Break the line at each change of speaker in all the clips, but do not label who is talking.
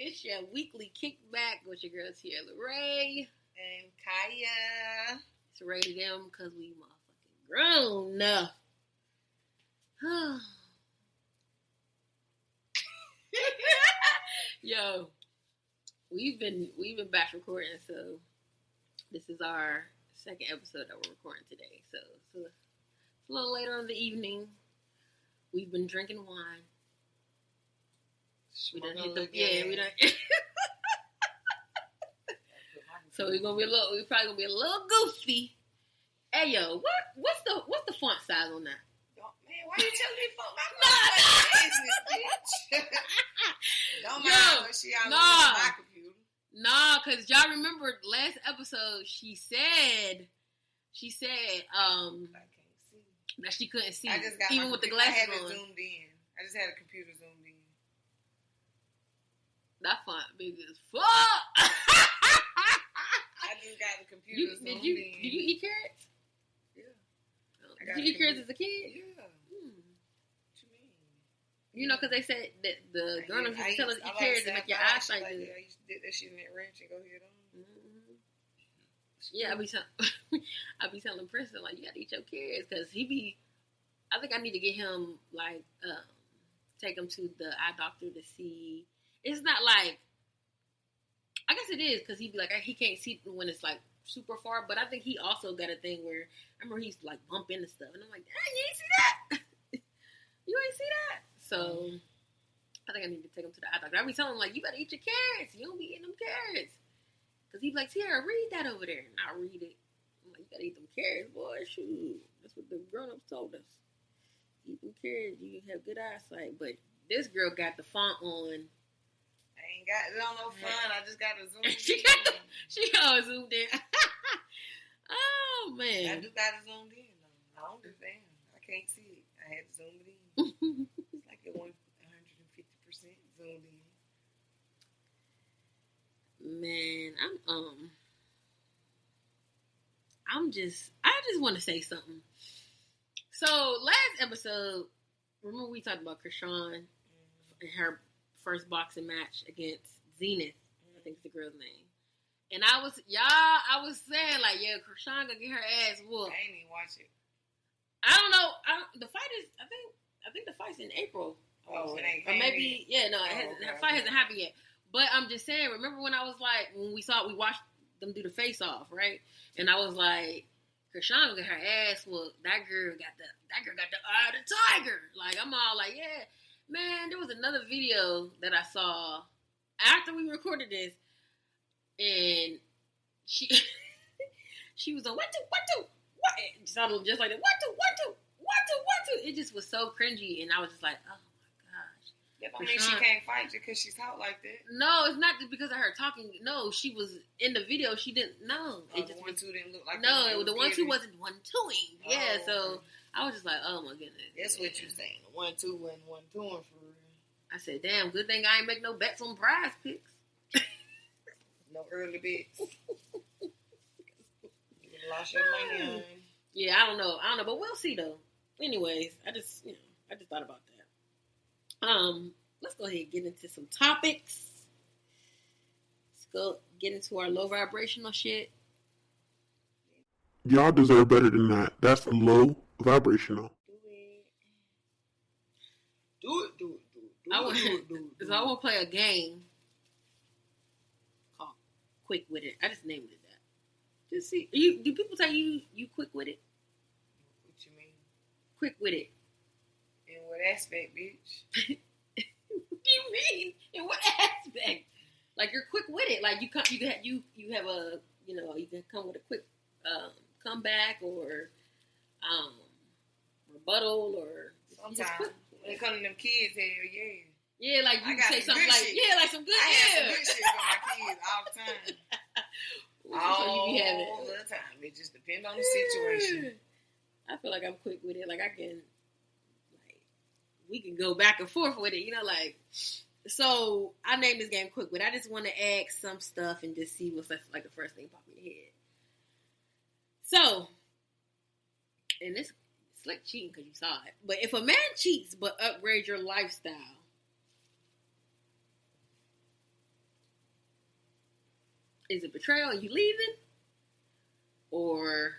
It's your weekly kickback with your girl Tierra Laray
and Shekiya.
It's rated M because we motherfucking grown up. Yo, we've been back recording, so this is our second episode that we're recording today. So it's a little later in the evening. We've been drinking wine. We done hit the we done. So we're probably gonna be a little goofy. Hey yo, what's the font size on that?
Man, why you telling me font my business, bitch? Don't mind her, she all over my computer.
Nah, cause y'all remember last episode she said
I can't see.
That she couldn't see.
I just got
even with the glasses
I had
on.
it zoomed in. I just had a computer zoomed in.
That font big as fuck.
I just got the computer zoomed in.
Did you eat carrots?
Yeah.
Did you eat carrots as a kid?
Yeah. What you mean?
You know, because they said that the grown-ups used to tell us to eat carrots and make your eyesight good.
I used to do that shit in that ranch and go ahead on.
Mm-hmm. Yeah, I be telling Princeton, like, you gotta eat your carrots, because I think I need to get him, like, take him to the eye doctor to see. It's not like, I guess it is, because he'd be like, he can't see when it's, like, super far, but I think he also got a thing where, I remember he's like, bump into stuff, and I'm like, dang, you ain't see that? You ain't see that? So, I think I need to take him to the eye doctor. I be telling him, like, you better eat your carrots. You don't be eating them carrots. Because he'd be like, Tierra, read that over there. And I read it. I'm like, you gotta eat them carrots, boy. Shoot. That's what the grown-ups told us. Eat them carrots, you can have good eyesight. But this girl got the font on.
I ain't got it on no fun. I just got to zoom in.
She always zoomed in. Oh, man.
I do got it zoomed in, though. I don't understand. I can't see it. I had to zoom it in. It's like it 150% zoomed in.
Man, I just want to say something. So last episode, remember we talked about Krishan and her first boxing match against Zenith. I think it's the girl's name. And I was saying like, yeah, Krishan gonna get her ass whooped.
I ain't even watch it.
I don't know. The fight is, I think the fight's in April.
Oh, it ain't.
Or maybe, the fight hasn't happened yet. But I'm just saying, remember when I was like, when we watched them do the face off, right? And I was like, Krishan got her ass whooped. That girl got the eye of the tiger. Like, I'm all like, yeah. Man, there was another video that I saw after we recorded this, and she was on what? It sounded just like that. What? It just was so cringy, and I was just like, oh.
That don't mean she can't fight just because she's out like that.
No, it's not just because of her talking. No, she was in the video. She didn't know.
It just 1-2 didn't look like.
No, the 1-2 wasn't 1-2ing. Yeah, so I was just like, oh my goodness.
That's what you're saying. The 1-2 wasn't 1-2ing for real.
I said, damn, good thing I ain't make no bets on prize picks.
No early bets. You lost your money on.
Yeah, I don't know, but we'll see though. Anyways, I just thought about that. Let's go ahead and get into some topics. Let's go get into our low vibrational shit.
Y'all deserve better than that. That's low vibrational.
Do it.
I want to play a game called Quick With It. I just named it that. Just see, do people tell you quick with it?
What you mean?
Quick with it.
In what aspect, bitch?
What do you mean? In what aspect? Like you're quick with it. Like you have a you can come with a quick comeback or rebuttal or
sometimes when it comes to them kids, hell yeah.
Yeah, like you say something like
shit.
Yeah, like some good.
I have some good shit with my kids all the time. All the time. It just depends on the situation.
I feel like I'm quick with it. Like I can. We can go back and forth with it, so I named this game Quick Wit. I just want to ask some stuff and just see what's like the first thing pop in your head. So, and it's like cheating because you saw it, but if a man cheats but upgrades your lifestyle, Is it betrayal and you leaving? Or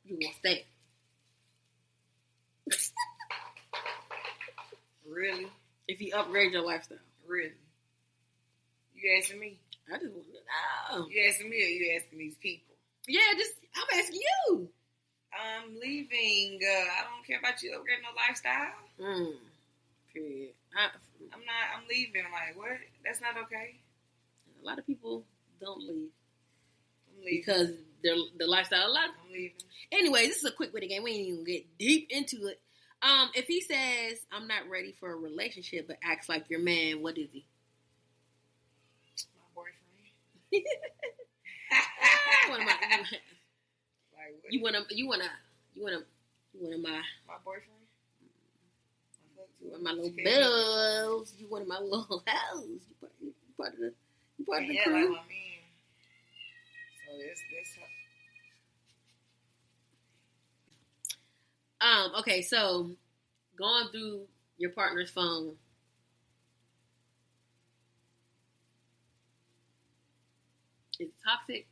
you gonna stay?
Really?
If you upgrade your lifestyle.
Really? You asking me?
I just want to know.
You asking me or you asking these people?
Yeah, I'm asking you.
I'm leaving. I don't care about you upgrading no lifestyle.
Period.
I'm leaving. Like, what? That's not okay.
A lot of people don't leave.
I'm leaving.
Because the lifestyle.
I'm leaving.
Anyway, this is a quick way to game. We ain't even get deep into it. If he says, I'm not ready for a relationship, but acts like your man, what is he?
My boyfriend.
You want my
boyfriend?
You want my little bells. You want my little house. You part of the crew.
Like my man. So that's
okay, so going through your partner's phone. Is it toxic?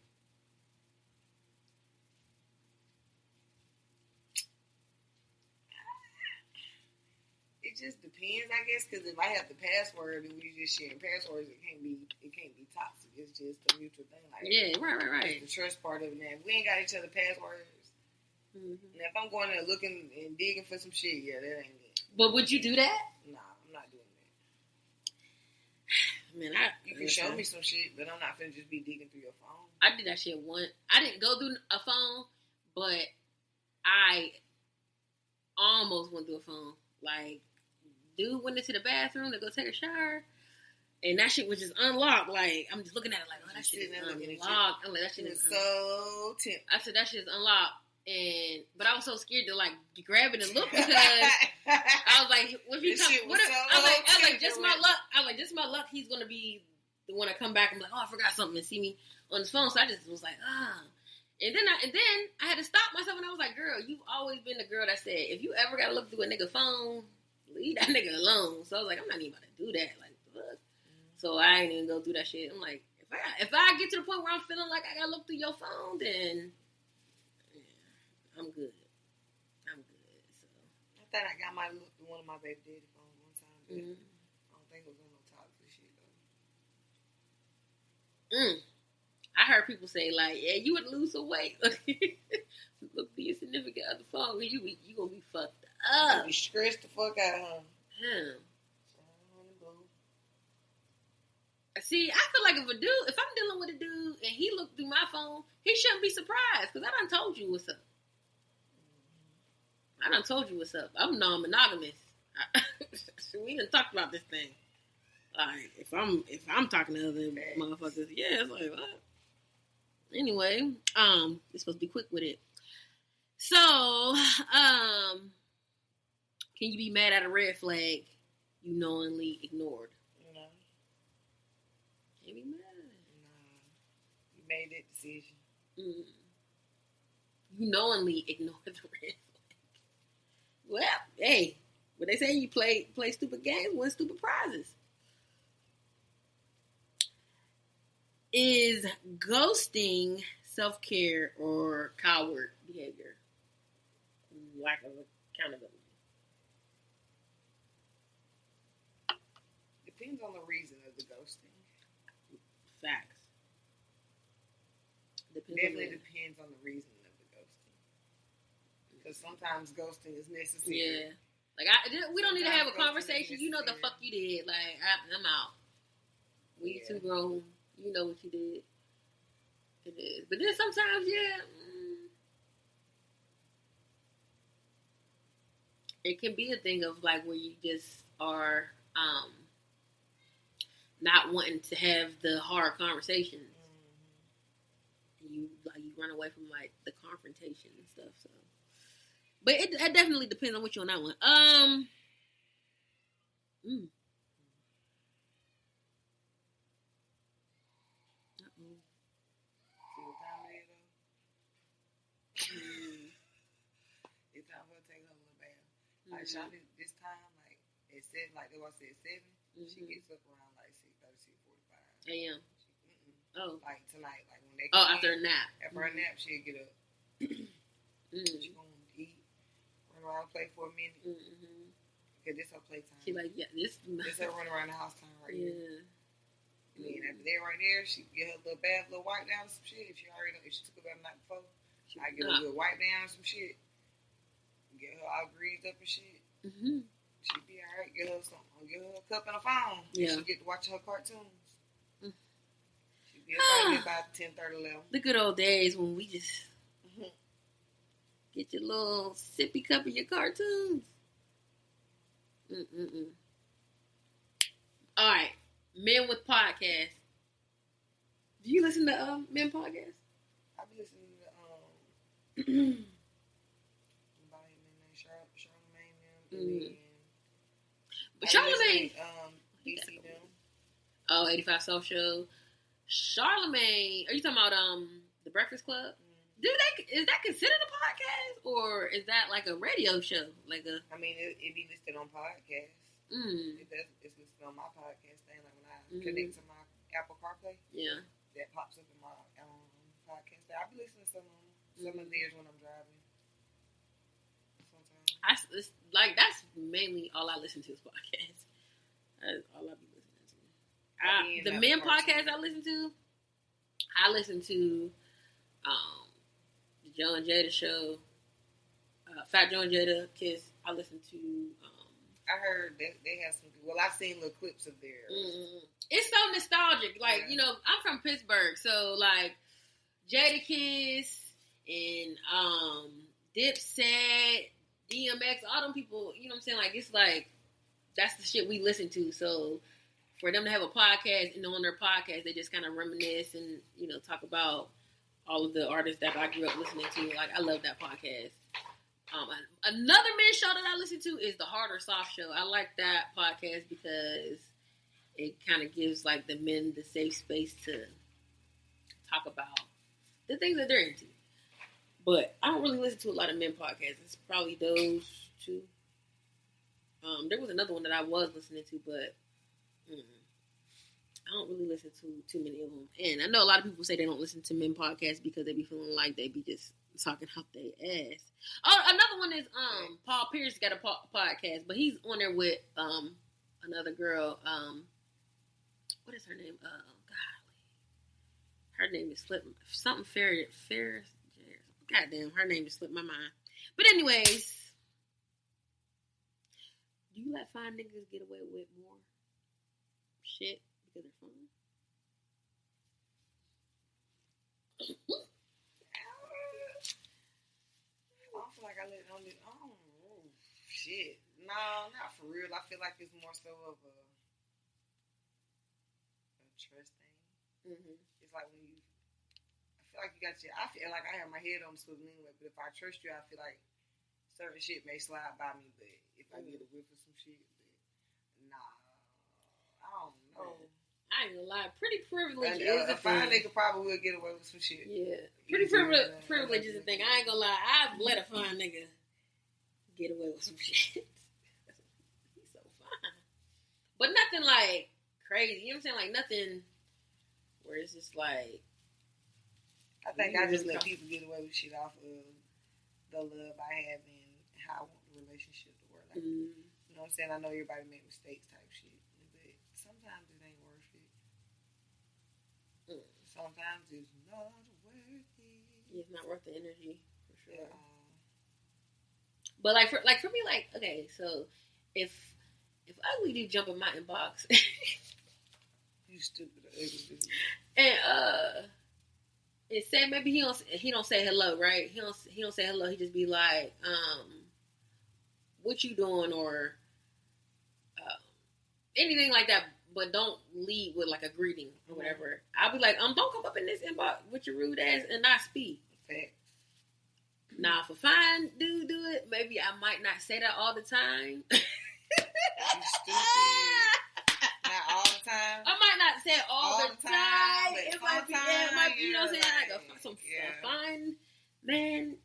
It just depends, I guess, because if I have the password and we just sharing passwords, it can't be toxic. It's just a mutual thing. Like,
yeah, right.
The trust part of it. Now, if we ain't got each other passwords, now if I'm going there looking and digging for some shit, yeah, that ain't it.
But would you do that?
Nah, I'm not doing that.
Man,
you can show me some shit, but I'm not finna just be digging through your phone.
I did that shit once. I didn't go through a phone, but I almost went through a phone. Like, dude went into the bathroom to go take a shower, and that shit was just unlocked. Like, I'm just looking at it like, oh, that shit is unlocked. I'm like, that shit is
so tempting.
I said, that shit is unlocked. But I was so scared to, like, grab it and look because I was like, what if he comes? I was like, just my luck. I was like, just my luck. He's gonna be the one to come back and be like, oh, I forgot something, and see me on his phone. So I just was like, And then I had to stop myself, and I was like, girl, you've always been the girl that said, if you ever gotta look through a nigga phone, leave that nigga alone. So I was like, I'm not even about to do that. Like, fuck. So I ain't even go through that shit. I'm like, if I get to the point where I'm feeling like I gotta look through your phone, then I'm good. So
I thought I got my look through one of my baby daddy phones one time. But I don't think it was on no toxic shit though.
I heard people say like, yeah, you would lose some weight. Look through your significant other phone, you gonna be fucked up.
You be stressed the fuck out, huh?
See, I feel like if I'm dealing with a dude and he looked through my phone, he shouldn't be surprised because I done told you what's up. I'm non-monogamous. We done talked about this thing. Like, if I'm talking to other motherfuckers, yeah, it's like, what? Anyway, you're supposed to be quick with it. So, can you be mad at a red flag you knowingly ignored?
No.
Can't be mad.
No. You made that decision.
You knowingly ignored the red flag. Well, hey, what they say, you play stupid games, win stupid prizes. Is ghosting self-care or coward behavior? Lack of accountability.
Depends on the reason of the ghosting.
Facts.
Definitely depends on the reason of the ghosting. Because sometimes ghosting is necessary.
Yeah. Like, we don't need to have a conversation. You know the fuck you did. Like, I'm out. We too grown. You know what you did. It is. But then sometimes, it can be a thing of, like, where you just are not wanting to have the hard conversation. You run away from, like, the confrontation and stuff, so. But it definitely depends on what you on that one.
It's time for her to take her little bath. Like, Shawty, this time, like, it said, like, they was said 7. She gets up around, like, 6:30,
a.m. Oh.
Like tonight, like when they
after a nap.
After her nap, she'll get up. She gonna eat, run around, play for a minute. Cause this her playtime.
She like, yeah, this
her run around the house time right here.
Yeah.
And then after that right there, she get her little bath, little wipe down, some shit. If she took a bath the night before, I get her a little wipe down, some shit. Get her all greased up and shit. She be alright. Get her a cup and a phone.
Yeah.
She get to watch her cartoons. She be up about 10:30, 11.
The good old days when we just get your little sippy cup of your cartoons. All right, men with podcasts. Do you listen to men podcasts?
I be listening to Charlamagne,
but Charlamagne,
DC them.
Oh, 85 Soul Show. Charlamagne, are you talking about the Breakfast Club? Is that considered a podcast, or is that like a radio show? Like a?
I mean, it be listed on podcasts. It's listed on my podcast thing. Like when I connect to my Apple CarPlay, that pops up in my podcast. I be listening to some of theirs when I'm driving. Sometimes.
That's mainly all I listen to is podcasts. That's all I be listening to. The men podcasts I listen to, the Joe and Jada show, Fat Joe and Jada Kiss. I listen to.
I heard that they have some. Well, I've seen little clips of theirs.
It's so nostalgic. Like I'm from Pittsburgh, so like Jada Kiss and Dipset, DMX, all them people. You know what I'm saying? Like it's like that's the shit we listen to. So for them to have a podcast and on their podcast, they just kind of reminisce and talk about all of the artists that I grew up listening to. Like, I love that podcast. Another men's show that I listen to is the Hard or Soft Show. I like that podcast because it kind of gives, like, the men the safe space to talk about the things that they're into. But I don't really listen to a lot of men podcasts. It's probably those two. There was another one that I was listening to, but I don't really listen to too many of them. And I know a lot of people say they don't listen to men podcasts because they be feeling like they be just talking out their ass. Oh, another one is Paul Pierce got a podcast, but he's on there with another girl. What is her name? Her name is something Ferris. Goddamn, her name just slipped my mind. But anyways, do you let fine niggas get away with more shit because they're fun?
I don't feel like I let it on this. Oh, shit. No, not for real. I feel like it's more so of a trust thing. It's like when I feel like you got I feel like I have my head on the swivel anyway, but if I trust you, I feel like certain shit may slide by me, but if I get a whiff of some shit, nah, I don't know.
I ain't gonna lie, pretty privilege is a
fine
thing.
nigga probably will get away with some shit.
Yeah, pretty privilege is a thing. I ain't gonna lie, I've let a fine nigga get away with some shit. He's so fine, but nothing like crazy. You know what I'm saying? Like nothing where it's just like.
I think I just let people get away with shit off of the love I have and how I want the relationship to work. Like, you know what I'm saying? I know everybody make mistakes type shit, but sometimes it ain't worth it. Sometimes it's not worth it.
Yeah, it's not worth the energy, for sure. But for me, like, okay, so if ugly dude jump in my inbox,
you stupid ugly dude,
and it say maybe he don't say hello, right? He don't say hello. He just be like, what you doing, or anything like that. But don't lead with like a greeting or whatever. I'll be like, don't come up in this inbox with your rude ass and not speak.
Facts.
Now, if a fine dude do it, maybe I might not say that all the time.
You stupid. Not all the time.
I might not say it all the time.
It
might be, you know what I'm saying? Like a fine man,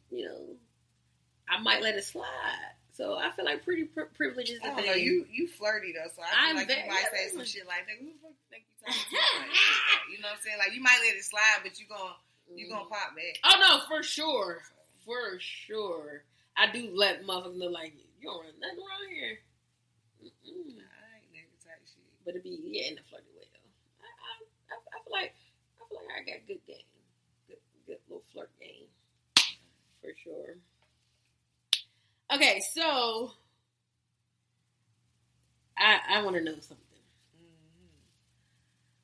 I might let it slide So I feel like pretty privilege is the
I don't
thing.
know. You flirty though, so I feel like you might say some shit like, "Nigga, who the fuck you think you talking to?" Like, you know what I'm saying? Like you might let it slide, but you gonna pop back.
Oh no, for sure, for sure. I do let motherfuckers know like you don't run nothing around here.
I ain't nigga type shit.
But it be in the flirty way though. I feel like I got good game, good little flirt game, for sure. Okay, so I want to know something.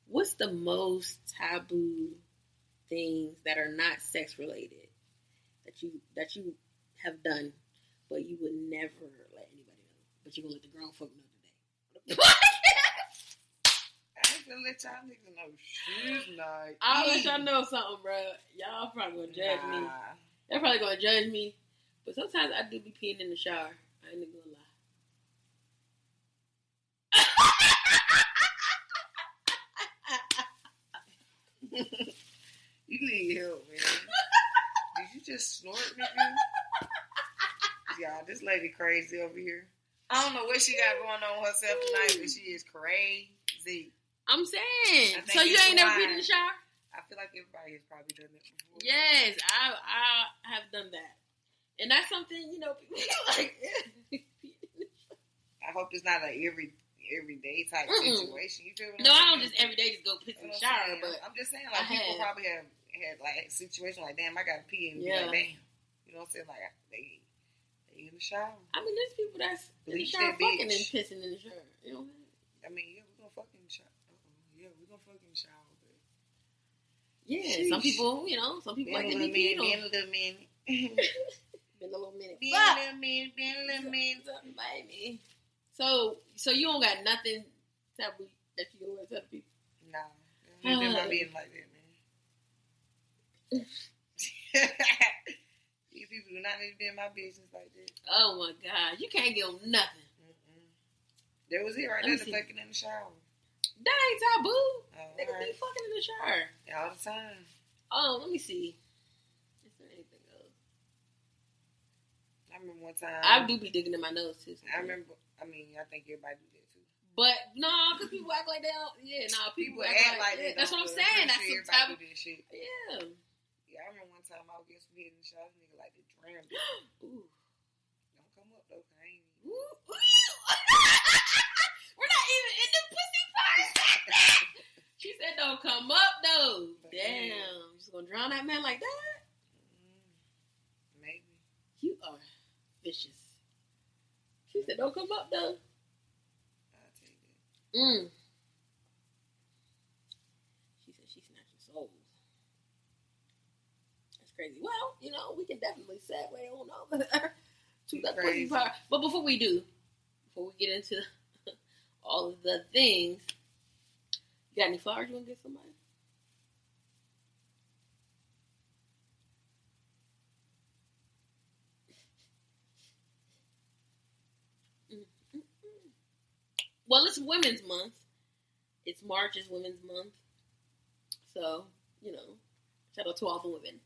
What's the most taboo things that are not sex related that you have done, but you would never let anybody know, but you're gonna let the grown folk know today?
I ain't gonna let y'all niggas know shit. Like,
I'll let y'all know something, bro. Y'all probably gonna judge me. They're probably gonna judge me. But sometimes I do be peeing in the shower. I ain't gonna lie.
You need help, man. Did you just snort, nigga? Y'all, this lady crazy over here. I don't know what she got going on with herself tonight, but she is crazy.
I'm saying. So you ain't never peed in the shower?
I feel like everybody has probably done that before.
Yes, I have done that. And that's something, people like.
I hope it's not an everyday type situation. You feel what I'm saying?
No, I don't just every day just go piss in the shower, but
I'm just saying, like, people probably have had like a situation like, damn, I gotta pee and be like, damn. You know what I'm saying? Like, they in the shower.
I mean, there's people that's in the
Bleach
shower
that
fucking
bitch.
and pissing in the shower. You know what I mean?
I mean, yeah, we're gonna fuck in the shower. Yeah, we're gonna fuck in the shower. But
yeah,
sheesh.
some people like to be peed on.
Been a little minute.
Been a little minute.
Been a little minute.
Baby. So you don't got nothing taboo that you gonna tell people?
Nah. I ain't been my business like that, man. These people do not need to be in my business like that.
Oh my God. You can't give them nothing.
There was it right there, the fucking in the shower.
That ain't taboo. Niggas
Right.
be fucking in the shower.
All the time.
Oh, let me see. Is there anything else?
I remember one time.
I do be digging in my nose too.
I remember. I mean, I think everybody do that too.
But no, because people act like they don't. Yeah, no, people
act like they
that's
don't.
what I'm saying. That's some taboo.
Do that shit.
Yeah.
Yeah, I remember one time I was getting some head in the shower. Nigga like to drown.
Ooh.
Don't come up though. I ain't.
We're not even in the pussy part. She said, "Don't come up though." But damn, you just gonna drown that man like that?
Maybe.
You are vicious. She said, "Don't come up though."
I'll take that.
She said she's snatching souls. That's crazy. Well, we can definitely segue on over to the pussy part. But before we get into all of the things, you got any flowers you want to get somebody? Well, it's Women's Month. It's March is Women's Month. So, shout out to all the women.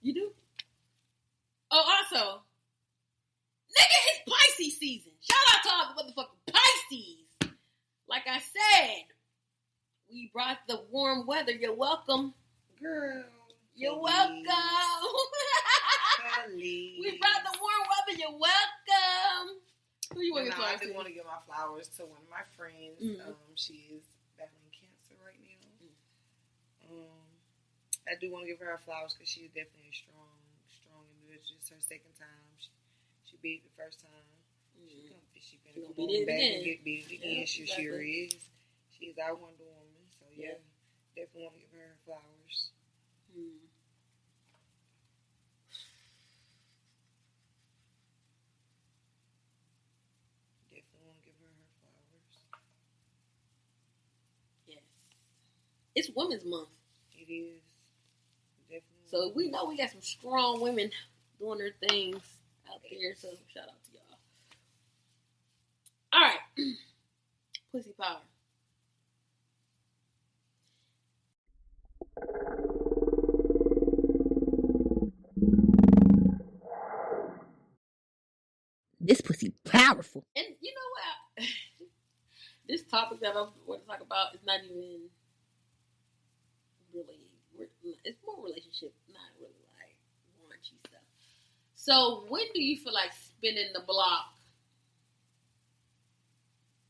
You do? Oh, also, nigga, it's Pisces season. Shout out to all the motherfucking Pisces. Like I said, we brought the warm weather. You're welcome.
Girl.
You're welcome. We brought the warm weather. You're welcome. Who you want to give flowers to?
I do want to give my flowers to one of my friends. She is battling cancer right now. I do want to give her flowers because she is definitely a strong individual. It's her second time. She beat it the first time. She better come on back and get beat it again. She sure is. She is our Wonder Woman. So yeah, definitely want to give her flowers.
It's Women's Month.
It is. Definitely.
So we know we got some strong women doing their things out there. So shout out to y'all. All right. Pussy power.
this pussy powerful.
And you know what? This topic that I want to talk about is not even really. It's more relationship, not really like raunchy stuff. So when do you feel like spinning the block?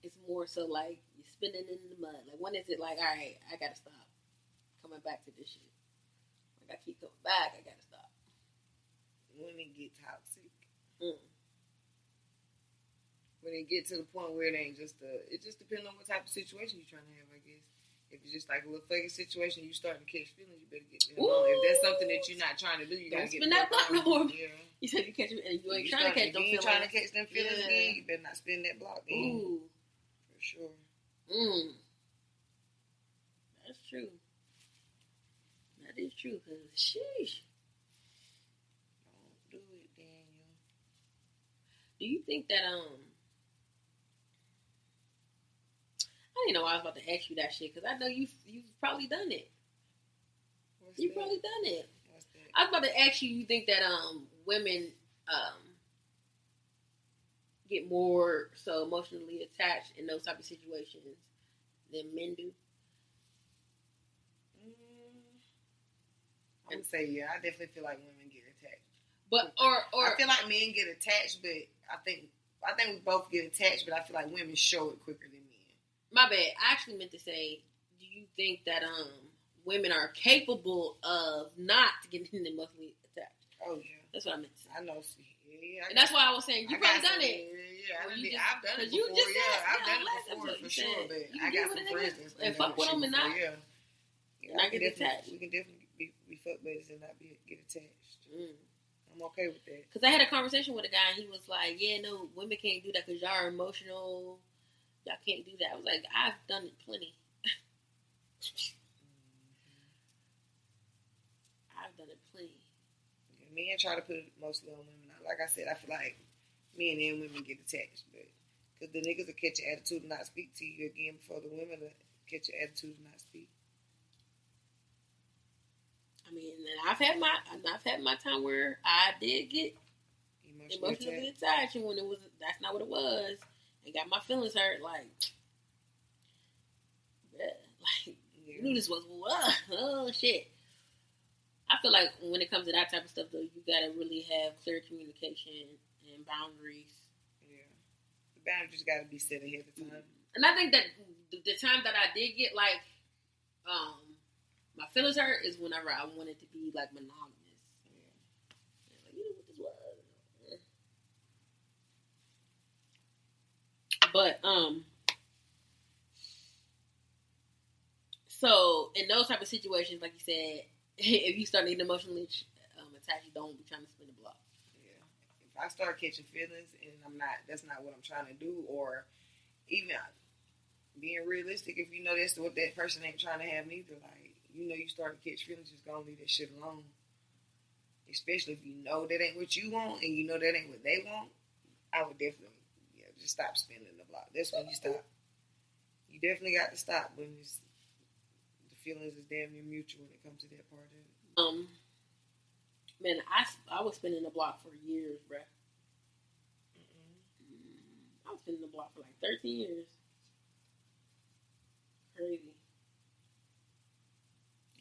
It's more so like you're spinning in the mud. Like when is it like, all right, I gotta stop coming back to this shit. Like I keep coming back, I gotta stop.
When it get toxic. When it get to the point where it ain't just it just depends on what type of situation you're trying to have, I guess. If it's just like a little fake situation, you starting to catch feelings, you better get the hell on. If that's something that you're not trying to do, you gotta get
spin that block no more.
Yeah.
You said you catch it, and you ain't trying to catch them feelings.
You trying to catch them feelings again, you better not spin that block then.
Ooh.
For sure.
That's true. That is true, because sheesh.
Don't do it, Daniel.
Do you think that, I didn't know I was about to ask you that shit, because I know you've probably done it. You've probably done it.
What's that?
I was about to ask you, you think that women get more so emotionally attached in those type of situations than men do?
I would say yeah. I definitely feel like women get attached.
But or
I feel like men get attached, but I think we both get attached, but I feel like women show it quicker than men.
My bad. I actually meant to say, do you think that women are capable of not getting emotionally attached?
Oh yeah,
that's what I meant to say.
I know. Yeah,
and that's why I was saying you probably done it.
Yeah, I've done it before. I've done it before for sure. But I got some friends
and fuck with them and not.
Yeah,
not get attached.
We can definitely be fuck buddies and not get attached. I'm okay with that.
Because I had a conversation with a guy, and he was like, "Yeah, no, women can't do that because y'all are emotional. Y'all can't do that." I was like, "I've done it plenty. I've done it plenty."
Men try to put it mostly on women. Like I said, I feel like men and women get attached, but because the niggas will catch your attitude and not speak to you again before the women will catch your attitude and not speak.
I mean, I've had my time where I did get emotionally attached, and when that's not what it was, and got my feelings hurt. Like, you knew this was oh shit. I feel like when it comes to that type of stuff, though, you gotta really have clear communication and boundaries.
Yeah, the boundaries gotta be set ahead of time.
And I think that the time that I did get like, my feelings hurt is whenever I wanted to be like monogamous. Yeah, like, you know what this was. But so in those type of situations, like you said. If you start getting emotionally attached, you don't be trying to spin the block.
Yeah. If I start catching feelings and that's not what I'm trying to do, or even being realistic, if you know that's what that person ain't trying to have neither, like, you know, you start to catch feelings, just gonna leave that shit alone. Especially if you know that ain't what you want and you know that ain't what they want, I would definitely, just stop spinning the block. That's when you stop. You definitely got to stop when it's feelings is damn near mutual when it comes to that part of it.
Man, I was spinning the block for years, bruh. I was spinning the block for like 13 years. Crazy.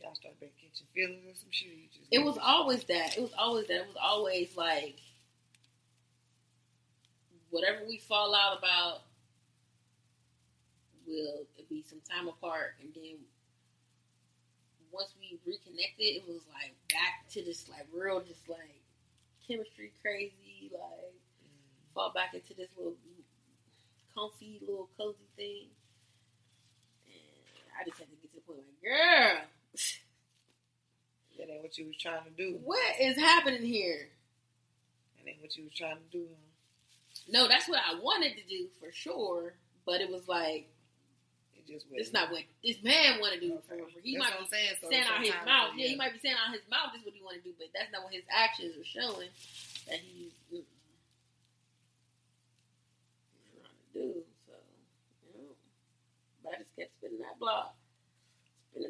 Y'all started back catching feelings or some shit.
It was always that. It was always like whatever we fall out about will be some time apart, and then once we reconnected, it was like back to this like real, just like chemistry crazy, like fall back into this little comfy, little cozy thing. And I just had to get to the point like, girl,
that ain't what you was trying to do.
What is happening here?
That ain't what you was trying to do.
No, that's what I wanted to do for sure, but it was like, it's not what this man want to do.
Okay.
He might be saying out his mouth. Yeah, he might be saying out his mouth this is what he want to do, but that's not what his actions are showing that he's trying to do. So, but I just kept spinning that block. For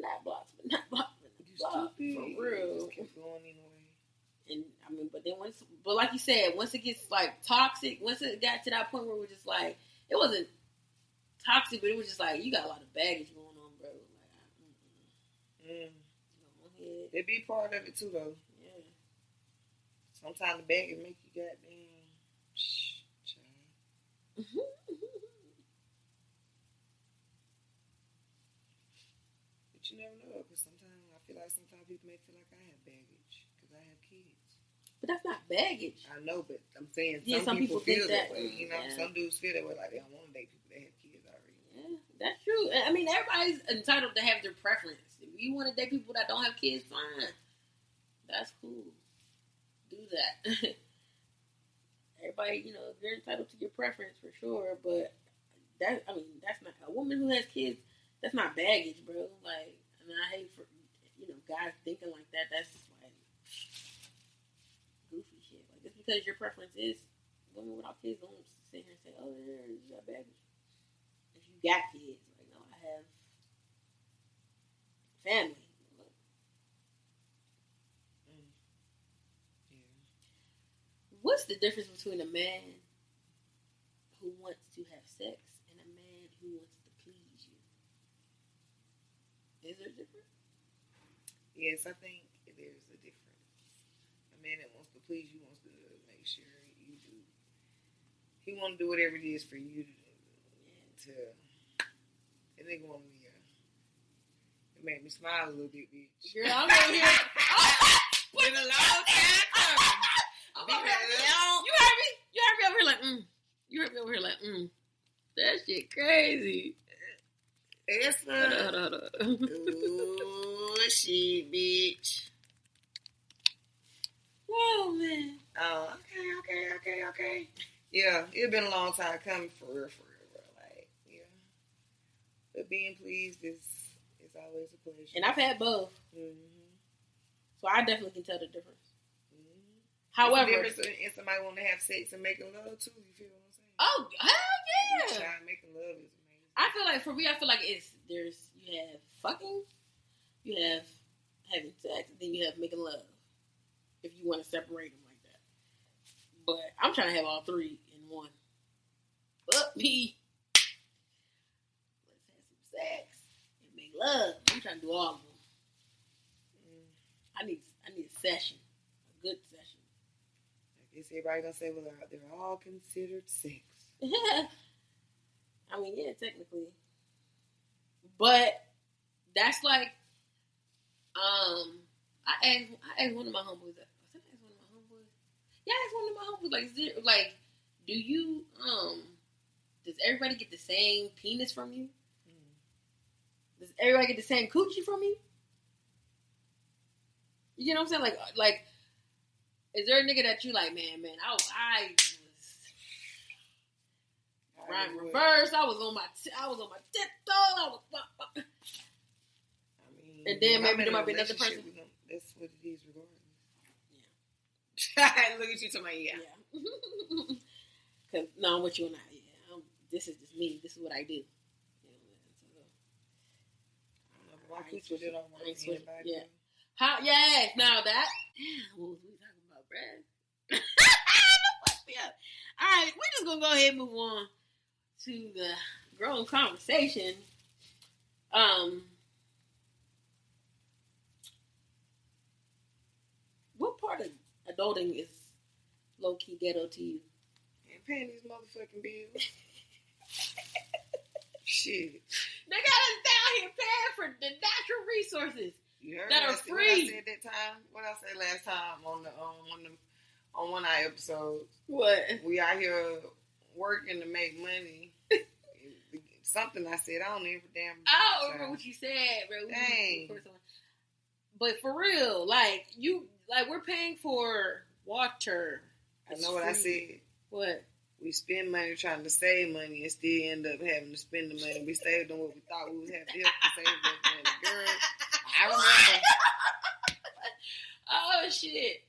real.
You just kept going anyway.
And I mean, but then but like you said, once it gets like toxic, once it got to that point where we're just like, it wasn't toxic, but it was just like, you got a lot of baggage going on, bro. Like,
It be part of it too, though.
Yeah.
Sometimes the baggage make you goddamn child. But you never know, because sometimes I feel like people may feel like I have baggage because I have kids.
But that's not baggage.
I know, but I'm saying
some people
feel
think that
way. You know,
yeah.
Some dudes feel that way, like they don't want to date people that have kids already.
Yeah, that's true. I mean, everybody's entitled to have their preference. If you want to date people that don't have kids, fine. That's cool. Do that. Everybody, you know, you're entitled to your preference for sure, but that's not a woman who has kids. That's not baggage, bro. Like, I mean, I hate for guys thinking like that. That's like goofy shit. Like, just because your preference is women without kids, don't sit here and say, "Oh, yeah, you got baggage." If you got kids, like, no, I have family. What's the difference between a man who wants to have sex and a man who wants to please you? Is there a difference?
Yes, I think there's a difference. A man that wants to please you wants to make sure you do. He want to do whatever it is for you to do. That nigga want me. It made me smile a little bit, bitch.
Girl, I'm over here.
Been a long time coming.
You heard me? You heard me over here like, You heard me over here like, That shit crazy.
Yes,
Hold on.
Ooh, shit, bitch.
Whoa, man.
Oh, okay. Yeah, it's been a long time coming for real, bro. Like, yeah. But being pleased is always a pleasure.
And I've had both.
Mm-hmm.
So I definitely can tell the difference.
However,
However,
it's a difference in somebody want to have sex and making love too. You feel what I'm saying?
Oh, hell yeah!
Making love is amazing.
I feel like you have fucking, you have having sex, and then you have making love. If you want to separate them like that, but I'm trying to have all three in one. Fuck me. Let's have some sex and make love. I'm trying to do all of them. I need a session, a good session.
I guess everybody gonna say, well, they're all considered sex.
I mean, yeah, technically. But that's like, I asked one of my homeboys. Yeah, I asked one of my homeboys, like, do you, does everybody get the same penis from you? Does everybody get the same coochie from you? You know what I'm saying? Like, is there a nigga that you like, man, I was riding reverse. I was on my tiptoe. And then maybe there might be another person.
That's what it is, regardless.
Yeah.
Look at you to my
yeah. Cause no, I'm with you and this is just me. This is what I do.
Why people don't want anybody?
Yeah. How? Yeah. Now that. What was we talking about, Brad? All right, we're just gonna go ahead and move on to the growing conversation. What part of adulting is low key ghetto to you?
And paying these motherfucking bills. Shit.
They got us down here paying for the natural resources that are free.
What I said that time? What I said last time on one of our episodes?
What?
We out here working to make money. Something I said, I don't even damn.
I don't remember what you said, bro.
Dang.
But for real, we're paying for water.
I know what I said.
What?
We spend money trying to save money and still end up having to spend the money. We saved on what we thought we would have to help to save that money. Girl, I remember.
Oh, shit.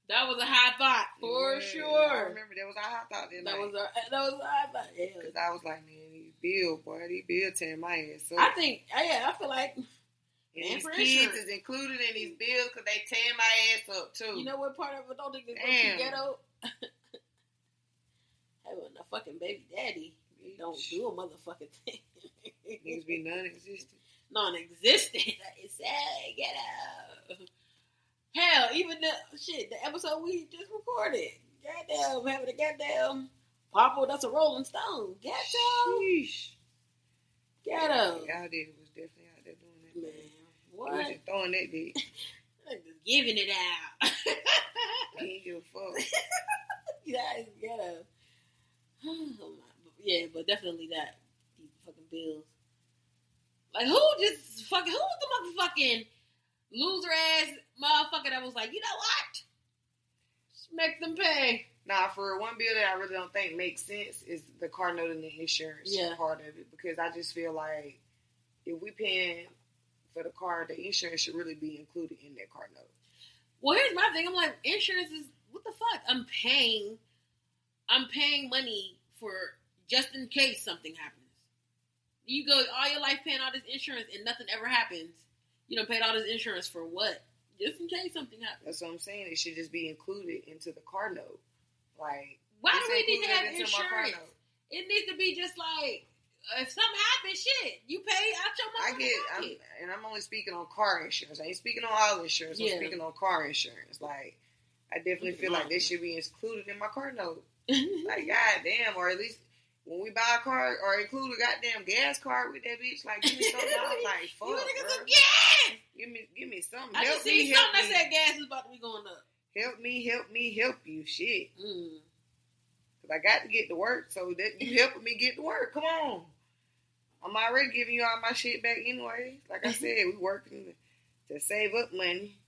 That was a high thought, for sure.
I remember that was our high thought that night.
That was a high thought, yeah.
Because I was like, man, these bills tearing my ass up.
I feel like
And these kids is included in these bills because they tearing my ass up too.
You know what part of it don't think is going to Ghetto? Having a fucking baby daddy don't do a motherfucking thing.
Niggas be non-existent.
Non-existent. It's sad. Ghetto. Hell, even the episode we just recorded. Goddamn, having a goddamn Papa, that's a Rolling Stone. Ghetto.
Sheesh.
Ghetto.
Y'all did was definitely out there doing that.
Man, what?
Was just throwing that dick.
Just giving it out.
He ain't give a fuck.
Yeah, it's Ghetto. Yeah, but definitely that. These fucking bills. Like, who's the motherfucking loser ass motherfucker that was like, you know what? Just make them pay.
Nah, for one bill that I really don't think makes sense is the car note and the insurance part of it. Because I just feel like if we paying for the car, the insurance should really be included in that car note.
Well, here's my thing. I'm like, insurance is, what the fuck? I'm paying money for just in case something happens. You go all your life paying all this insurance and nothing ever happens. You done paid all this insurance for what? Just in case something happens.
That's what I'm saying. It should just be included into the car note. Like,
why do we need to have insurance? It needs to be just like, if something happens, shit, you pay out your money.
I'm only speaking on car insurance. I ain't speaking on all insurance. I'm speaking on car insurance. Like, I definitely feel like this should be included in my car note. Like, goddamn, or at least when we buy a car or include a goddamn gas card with that bitch, like, give me something. I was like, fuck,
you
bro.
Some gas!
Give me something.
I just see something that said gas is about to be going up.
Help me, help you. Shit. Because I got to get to work, so that you helping me get to work. Come on. I'm already giving you all my shit back anyway. Like I said, we working to save up money.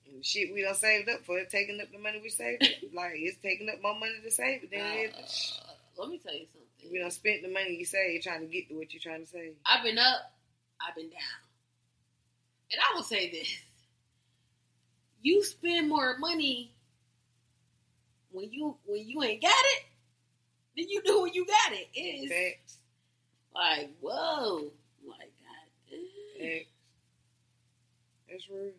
And the shit we done saved up for, taking up the money we saved up. Like, it's taking up more money to save it than it is.
Let me tell you something.
We done spent the money you saved trying to get to what you're trying to save.
I've been up, I've been down. And I will say this. You spend more money when you ain't got it than you do when you got it. It is
facts.
Like, whoa. Like, goddamn.
That's real.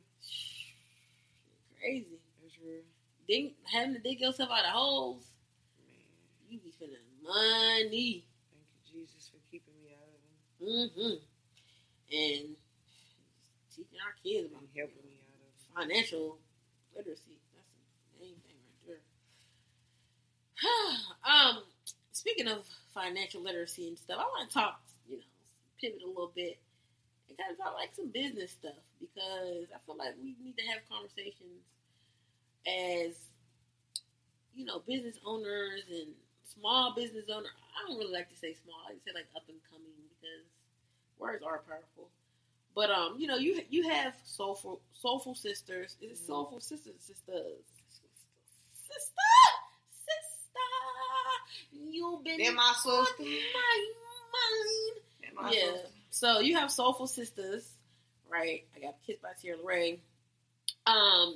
Crazy.
That's real.
Having to dig yourself out of holes. Man. You be spending money.
Thank you, Jesus, for keeping me out of them.
And teaching our kids about
helping me out of
financial literacy. That's the main thing right there. Speaking of financial literacy and stuff, I want to talk, pivot a little bit and kind of talk like some business stuff, because I feel like we need to have conversations as, business owners and small business owners. I don't really like to say small. I like to say like up and coming, because words are powerful. But you have soulful sisters. Is it soulful sisters? Sister. You've been
in my sister.
My mind. Yeah. So you have soulful sisters, right? I got Kissed by Tierra Laray.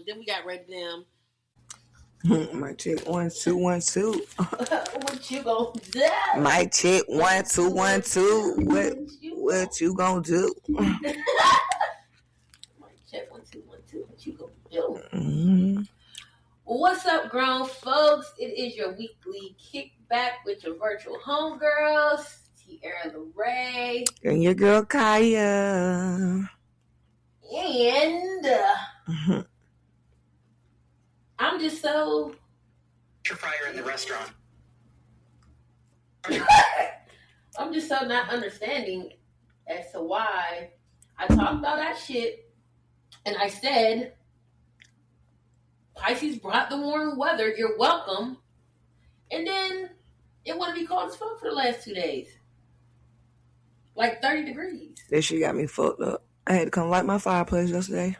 Then we got Red Them.
Mic check 1 2 1 2.
What you gonna do?
Mic check 1 2 1 2. What you gonna do?
Mic check 1 2 1 2. What you gonna do? Mm-hmm. What's up, grown folks? It is your weekly kickback with your virtual homegirls, Tierra Laray,
and your girl Kaya.
And I'm just so.
Your fryer in the restaurant.
I'm just so not understanding as to why I talked all that shit and I said Pisces brought the warm weather, you're welcome, and then it want to be cold as fuck for the last 2 days. Like 30 degrees.
That shit got me fucked up. I had to come light my fireplace yesterday.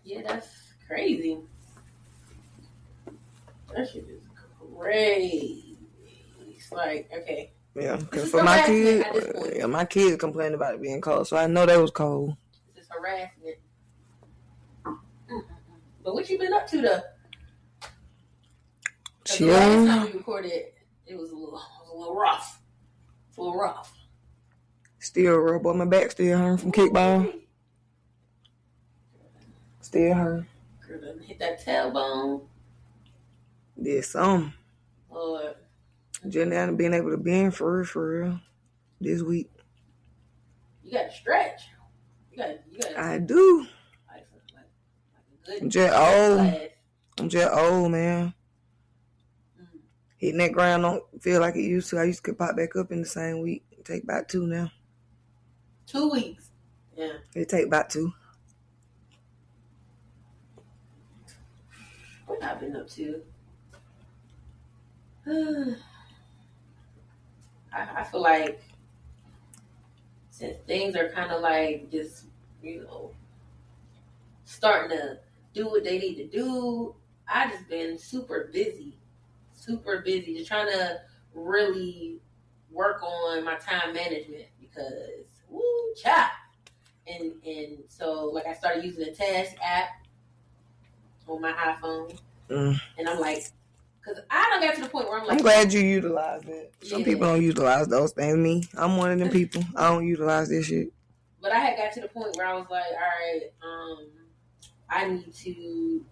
Yeah, that's crazy. That shit is crazy. It's like, okay.
Yeah, because for my kids, my kids complained about it being cold, so I know they was cold.
This is harassment. But what you been up to, though?
Chill.
The last time we recorded, it was a little rough. It's a little rough.
Still rub on my back, still hurt from kickball. Still hurt.
Girl done hit that tailbone.
Did some.
Lord.
Just now being able to bend for real, this week.
You got to stretch. You got.
I do.
Like a good
I'm just old.
class.
I'm just old, man. Hitting that ground don't feel like it used to. I used to pop back up in the same week. It take about 2 now.
2 weeks. Yeah.
It take about 2.
What I've been up to? I feel like since things are kind of like just, starting to do what they need to do, I just been super busy, just trying to really work on my time management because, child. And so, like, I started using the Task app on my iPhone. And I'm like, because I done got to the point where I'm like,
I'm glad you utilized it. Some people don't utilize those things. Me, I'm one of them people. I don't utilize this shit.
But I had got to the point where I was like, all right, I need to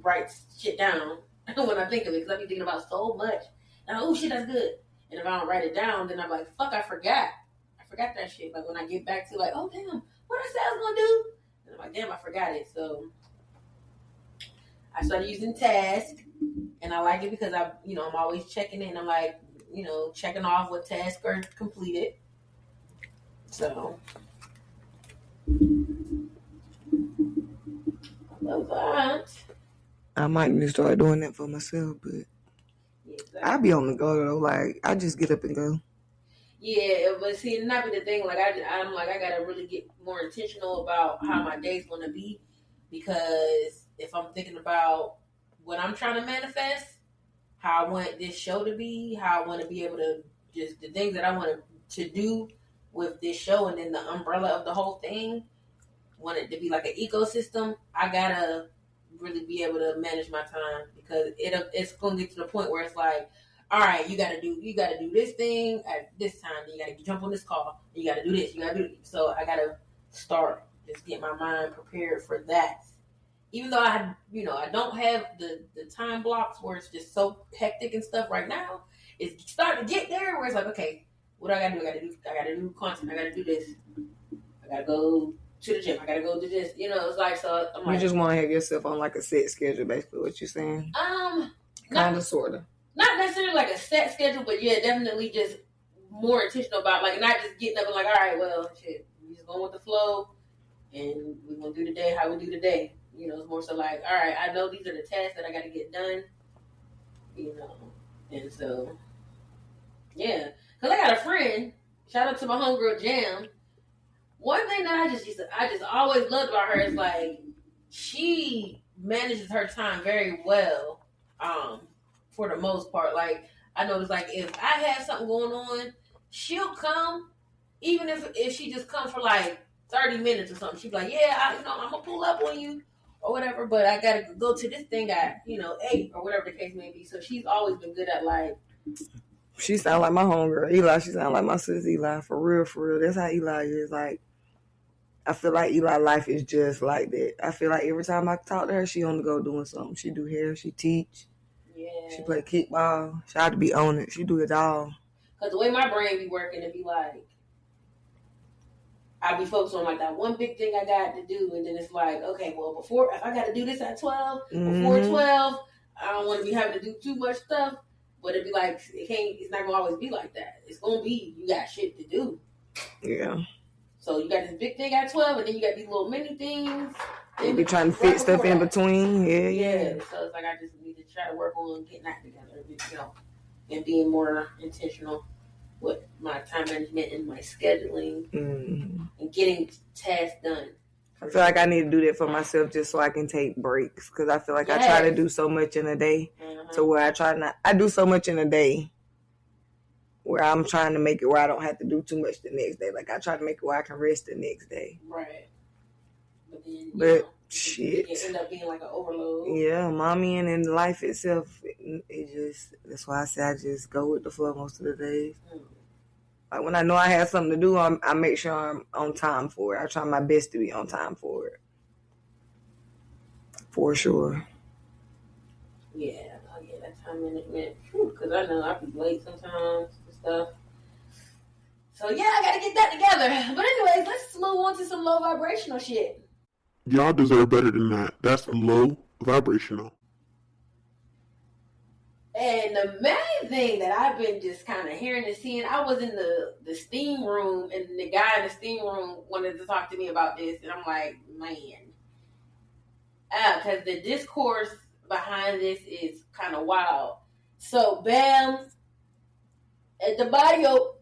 write shit down when I think of it, because I be thinking about so much. And I'm like, oh shit, that's good. And if I don't write it down, then I'm like, fuck, I forgot that shit. Like when I get back to like, oh damn, what I said I was gonna do? And I'm like, damn, I forgot it. So I started using Task, and I like it because I'm always checking in. I'm like, checking off what tasks are completed. So I love that.
I might need to start doing that for myself, but
exactly.
I be on the go though. Like I just get up and go.
Yeah, but see, it not be the thing. Like I'm like I gotta really get more intentional about how my day's gonna be, because if I'm thinking about what I'm trying to manifest, how I want this show to be, how I want to be able to just the things that I want to do with this show, and then the umbrella of the whole thing, want it to be like an ecosystem. I gotta really be able to manage my time, because it's gonna get to the point where it's like, all right, you gotta do this thing at this time, then you gotta jump on this call, you gotta do this, you gotta do this. So I gotta start just get my mind prepared for that. Even though I don't have the time blocks where it's just so hectic and stuff right now, it's starting to get there where it's like, okay, what do I gotta do? I gotta do content. I gotta do this. I gotta go to the gym. I gotta go do this. It's like, so I'm like,
you just want to have yourself on like a set schedule, basically. What you're saying? Kind of, sort of.
Not necessarily like a set schedule, but yeah, definitely just more intentional about like not just getting up and like, all right, well, shit, we just going with the flow, and we're gonna do the day how we do the day. It's more so like, all right, I know these are the tasks that I got to get done, and so, yeah. Because I got a friend, shout out to my homegirl Jam. One thing that I just always loved about her is like, she manages her time very well, for the most part. Like, I noticed, like, if I have something going on, she'll come, even if she just comes for like 30 minutes or something. She'll be like, yeah, I'm going to pull up on you or whatever, but I got to go to this thing at, 8 or whatever the case may be. So she's always been good at, like...
She sound like my homegirl, Eli. She sound like my sis, Eli. For real. That's how Eli is. Like, I feel like Eli's life is just like that. I feel like every time I talk to her, she on the go doing something. She do hair, she teach. Yeah. She play kickball. She ought to be on it. She do it all.
Because the way my brain be working, it be like, I be focused on like that one big thing I got to do, and then it's like, okay, well, if I got to do this at 12, before 12, I don't want to be having to do too much stuff. But it'd be like, it's not gonna always be like that. It's gonna be, you got shit to do.
Yeah.
So you got this big thing at 12, and then you got these little mini things.
You be trying to fit stuff in between. Yeah.
So it's like I just need to try to work on getting that together, and being more intentional with my time management and my scheduling, and getting tasks done.
I feel like I need to do that for myself just so I can take breaks, because I feel like I try to do so much in a day to where I do so much in a day where I'm trying to make it where I don't have to do too much the next day. Like I try to make it where I can rest the next day.
Right. But
shit.
It end up being like an overload.
Yeah, mommy and in life itself, that's why I say I just go with the flow most of the days. Like when I know I have something to do, I make sure I'm on time for it. I try my best to be on time for it. For sure.
Yeah, that time management. Because I know I be late sometimes and stuff. So yeah, I gotta get that together. But anyways, let's move on to some low vibrational shit.
Y'all deserve better than that. That's low vibrational.
And the main thing that I've been just kind of hearing and seeing, I was in the steam room, and the guy in the steam room wanted to talk to me about this, and I'm like, man. Because the discourse behind this is kind of wild. So, Bam Adebayo.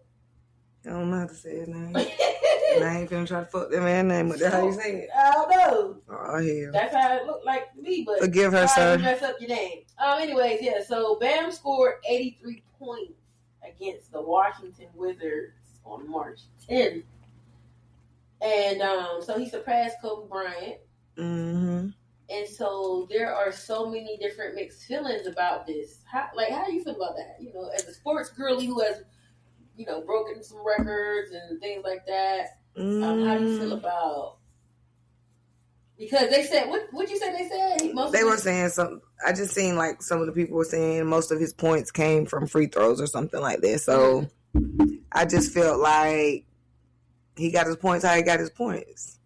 I don't know how to say his name. And I ain't finna try to fuck that man's name, but that's how you say it.
I don't know.
Oh, hell.
That's how it looked like to me, but
forgive her, sir.
Mess up your name. Anyways, yeah, so Bam scored 83 points against the Washington Wizards on March 10th. And so he surpassed Kobe Bryant.
Mm-hmm.
And so there are so many different mixed feelings about this. How do you feel about that? You know, as a sports girly who has, you know, broken some records and things like that. How do you feel about? Because they said, what'd you say they said?
They were saying something. I just seen like some of the people were saying most of his points came from free throws or something like that. So I just felt like he got his points how he got his points.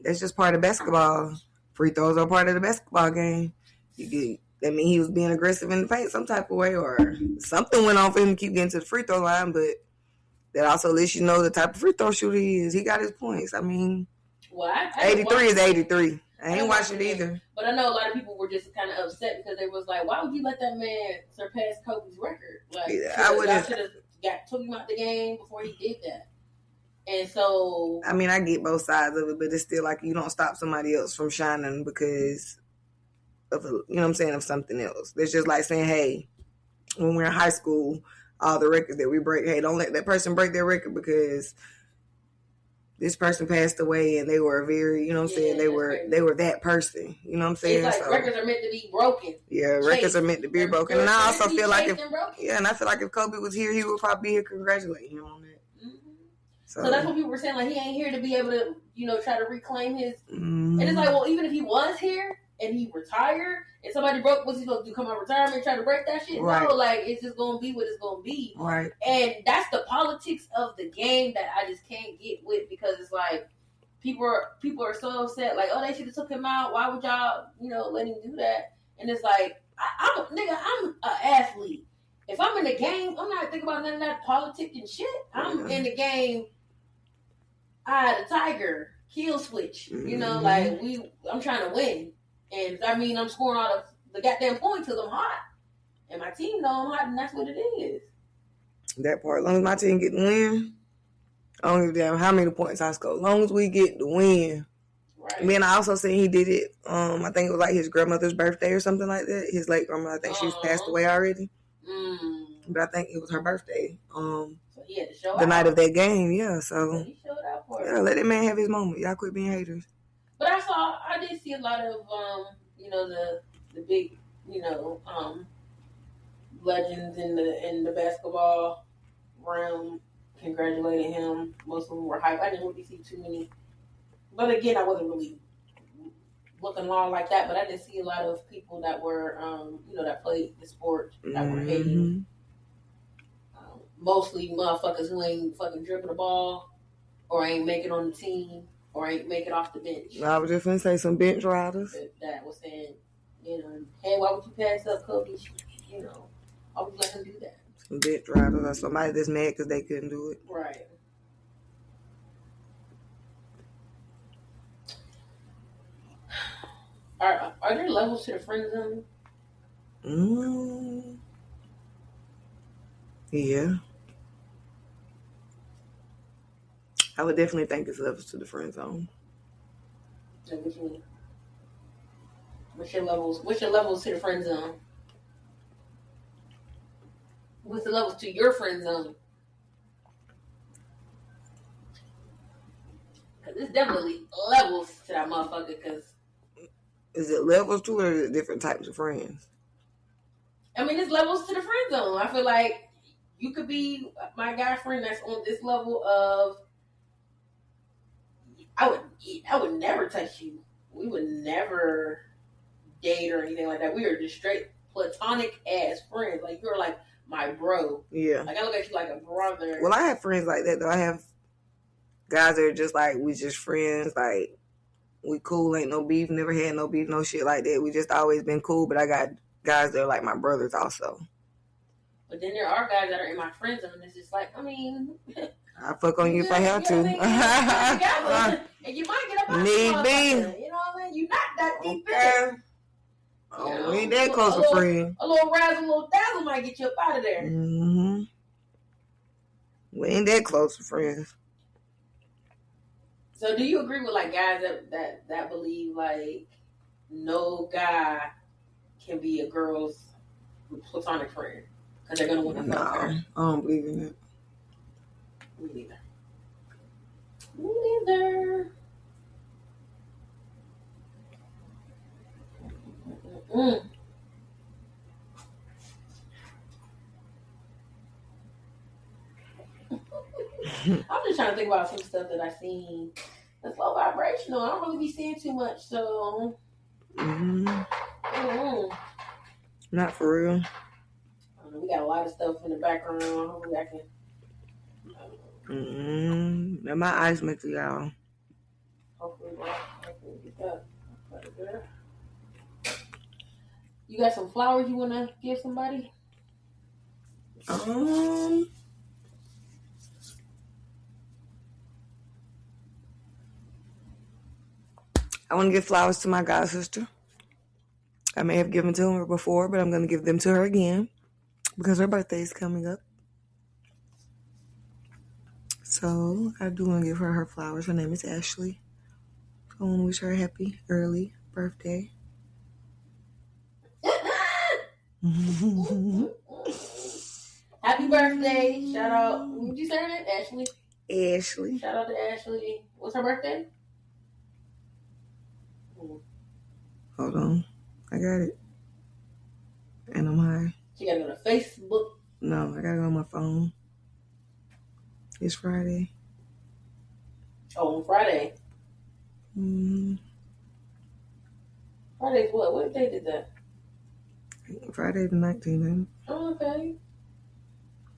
That's just part of basketball. Free throws are part of the basketball game. That mean he was being aggressive in the paint some type of way, or something went on for him to keep getting to the free throw line, but that also lets you know the type of free throw shooter he is. He got his points. I mean, 83 is 83. I ain't watched it either.
But I know a lot of people were just kind of upset because they was like, why would you let that man surpass Kobe's record? Like, I would have took him out the game before he did that. And so,
I mean, I get both sides of it, but it's still like you don't stop somebody else from shining because of, you know what I'm saying, of something else. It's just like saying, hey, when we're in high school, all the records that we break, hey, don't let that person break their record because this person passed away and they were very, you know what I'm saying, they were that person. You know what I'm saying?
It's like records are meant to be broken.
Yeah, records are meant to be broken. And I also feel like if Kobe was here, he would probably be here congratulating him on that.
So that's what people were saying, like, he ain't here to be able to, you know, try to reclaim his. And it's like, well, even if he was here and he retired and somebody broke, what's he supposed to do? Come out of retirement and try to break that shit? Right. No, like, it's just going to be what it's going to be.
Right.
And that's the politics of the game that I just can't get with, because it's like, people are so upset, like, oh, they should have took him out. Why would y'all, you know, let him do that? And it's like, I'm an athlete. If I'm in the game, I'm not thinking about none of that politics and shit. I'm in the game. The tiger kill switch, you know, like I'm trying to win, and I mean I'm scoring all the goddamn points because I'm hot, and my team know I'm hot, and that's what it is.
That part, as long as my team get the win, I don't give a damn how many points I score. As long as we get the win. Right. And then I also seen he did it. I think it was like his grandmother's birthday or something like that. His late grandmother, I think she's passed away already. But I think it was her birthday.
So he had to show
the
out.
night of that game, yeah. So
he showed out for
it. Let that man have his moment. Y'all quit being haters.
But I did see a lot of you know, the big, you know, legends in the basketball realm congratulating him. Most of them were hype. I didn't really see too many. But again, I wasn't really looking long like that, but I did see a lot of people that were, you know, that played the sport that were hating. Mostly motherfuckers who ain't fucking dribbling the ball, or ain't making on the team, or ain't making off the bench.
I was just gonna say some bench riders
that was saying, you know, hey, why would you pass up Kobe? You know, why would you let him do that?
Some bench riders or somebody that's mad because they couldn't do it.
Right. Are there levels to the friend zone?
Yeah. I would definitely think it's levels to the friend zone.
What you mean? What's your levels to the friend zone? What's the levels to your friend zone? Because there's definitely levels to that motherfucker, because...
Is it levels to it, or is it different types of friends?
I mean, it's levels to the friend zone. I feel like you could be my guy friend that's on this level of I would never touch you. We would never date or anything like that. We are just straight platonic ass friends. Like you're like my bro.
Yeah.
Like I look at you like a brother.
Well, I have friends like that though. I have guys that are just like we just friends. Like we cool, ain't no beef, never had no beef, no shit like that. We just always been cool. But I got guys that are like my brothers also.
But then there are guys that are in my friend zone. It's just like, I mean,
I fuck on you if I have to.
And you might get up out
Need
of
be.
You know what I mean? You're not that deep
Okay.
in.
Oh, we ain't that close a friend.
A little razzle, a little dazzle might get you up out of there.
Mm-hmm. We ain't that close to friends.
So do you agree with like guys that believe like no guy can be a girl's platonic friend because they're gonna want to fuck her?
I don't believe in it.
Me neither. Me neither. Mm. I'm just trying to think about some stuff that I've seen that's low vibrational. I don't really be seeing too much, so.
Not for real.
I don't know, we got a lot of stuff in the background. Hopefully I can.
Now my eyes make it, y'all.
Hopefully I can get that. You got some flowers you want to give somebody?
I want to give flowers to my god sister. I may have given to her before, but I'm going to give them to her again because her birthday is coming up. So I do want to give her flowers. Her name is Ashley. I want to wish her a happy early birthday.
Happy birthday. Shout out. What did you say her name? Ashley?
Ashley.
Shout out to Ashley. What's her birthday?
Hold on. I got it. And I'm high.
She got to go to Facebook.
No, I got to go on my phone. It's Friday.
Oh, on Friday. Friday's what? What day did that?
Friday the 19th.
Oh, okay.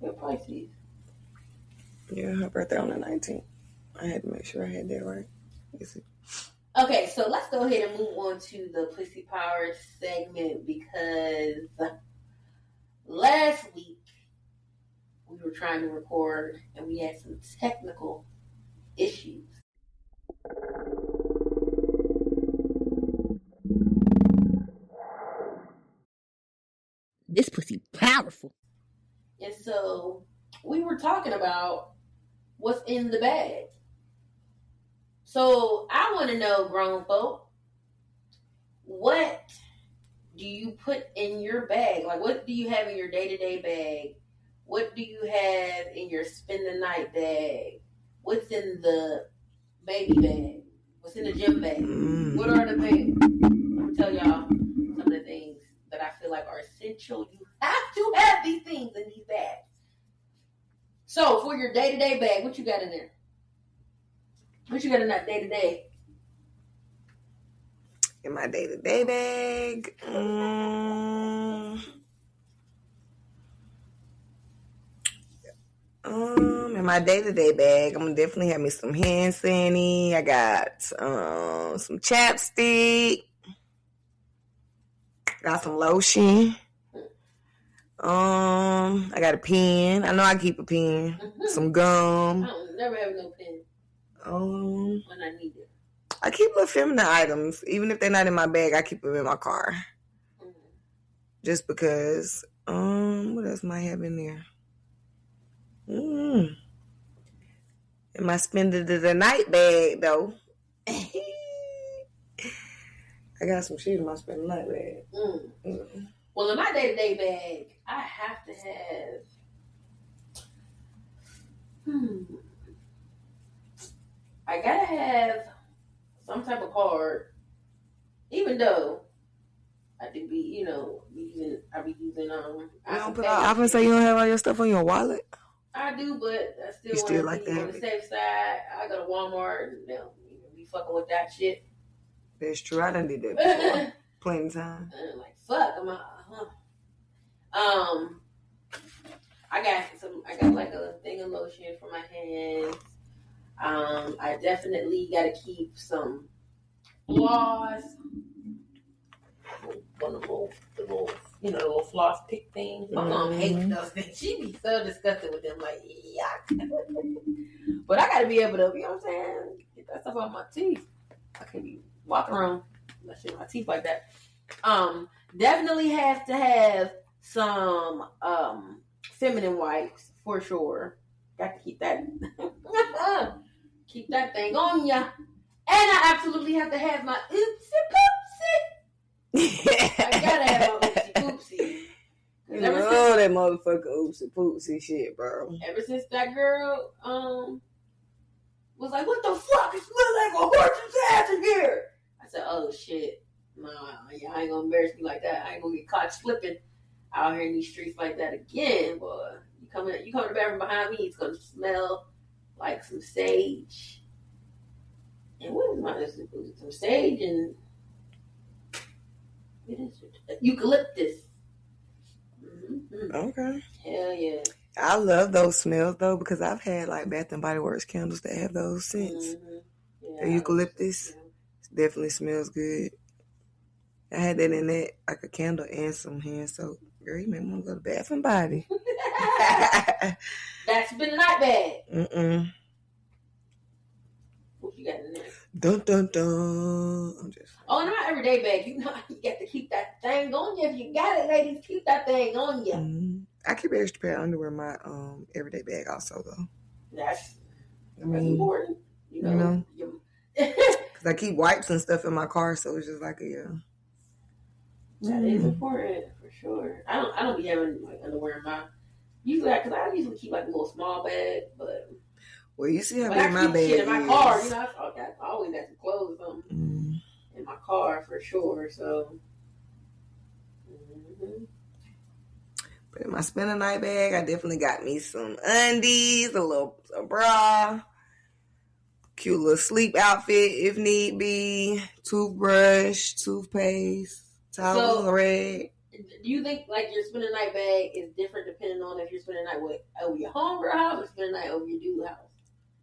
You're Pisces.
Yeah, her birthday on the 19th. I had to make sure I had that right.
Okay, so let's go ahead and move on to the Pussy Power segment because last week we were trying to record and we had some technical issues. This pussy powerful. And so we were talking about what's in the bag. So I want to know, grown folk, what do you put in your bag? Like, what do you have in your day-to-day bag? What do you have in your spend the night bag? What's in the baby bag? What's in the gym bag? What are the bags? I'm going to tell y'all some of the things that I feel like are essential. You have to have these things in these bags. So, for your day-to-day bag, what you got in there? What you got in that day-to-day?
In my day-to-day bag, in my day-to-day bag, I'm gonna definitely have me some hand sanitizer. I got some chapstick. Got some lotion. I got a pen. I know I keep a pen. Some gum.
I don't never have no pen. When I need it.
I keep little feminine items. Even if they're not in my bag, I keep them in my car. Just because. What else might I have in there? In my spend of the night bag, though. I got some shit in my spend of the night bag.
Well, in my day-to-day bag, I have to have... I gotta have some type of card, even though I do be, I be using
I don't put out. I can say you don't have all your stuff on your wallet.
I do, but I still want to be on the safe side. I go to Walmart and be fucking with that shit.
That's true. I done did that before. Plenty of time.
I'm like, fuck, I'm out. I got like a thing of lotion for my hands. I definitely gotta keep some floss. One of the little floss pick things. My mom hates those things. She be so disgusted with them, like, yuck. But I gotta be able to, you know what I'm saying, get that stuff out my teeth. I can't be walking around that shit in my teeth like that. Definitely has to have some feminine wipes for sure. Got to keep that thing on ya. And I absolutely have to have my oopsie poopsie. I gotta have my oopsie poopsie.
You love that motherfucker oopsie poopsie shit, bro.
Ever since that girl was like, what the fuck? It smells like a horse's ass in here. I said, oh shit. Nah, I ain't gonna embarrass me like that. I ain't gonna get caught slipping out here in these streets like that again, boy. You come to the bathroom behind me, it's gonna smell like some sage. And what is it? Some sage and what is it? Eucalyptus. Mm-hmm.
Okay.
Hell yeah.
I love those smells though, because I've had like Bath and Body Works candles that have those scents.
Mm-hmm. Yeah,
the eucalyptus definitely smells good. I had that in that, like a candle and some hand soap. Girl, you made me want to go to Bath and Body.
That's been night bag.
Mm-mm.
What you got in there?
Dun dun dun. I'm just.
Oh, not everyday bag. You got to keep that thing on you. If you got it, ladies, keep that thing on you.
Mm-hmm. I keep an extra pair of underwear in my everyday bag also though.
That's important. You know.
Because I keep wipes and stuff in my car, so it's just like
That is important for sure. I don't be having like underwear in my because I usually keep like a little small bag, but
well, you see how big my bag
shit
is.
In my car, I always have some clothes or something in my car for sure. So,
but in my spend a night bag, I definitely got me some undies, a bra, cute little sleep outfit if need be, toothbrush, toothpaste. Towel, rag.
Do you think like your spend a night bag is different depending on if you're spending a night over your homegirl house or spending a night over your dude house?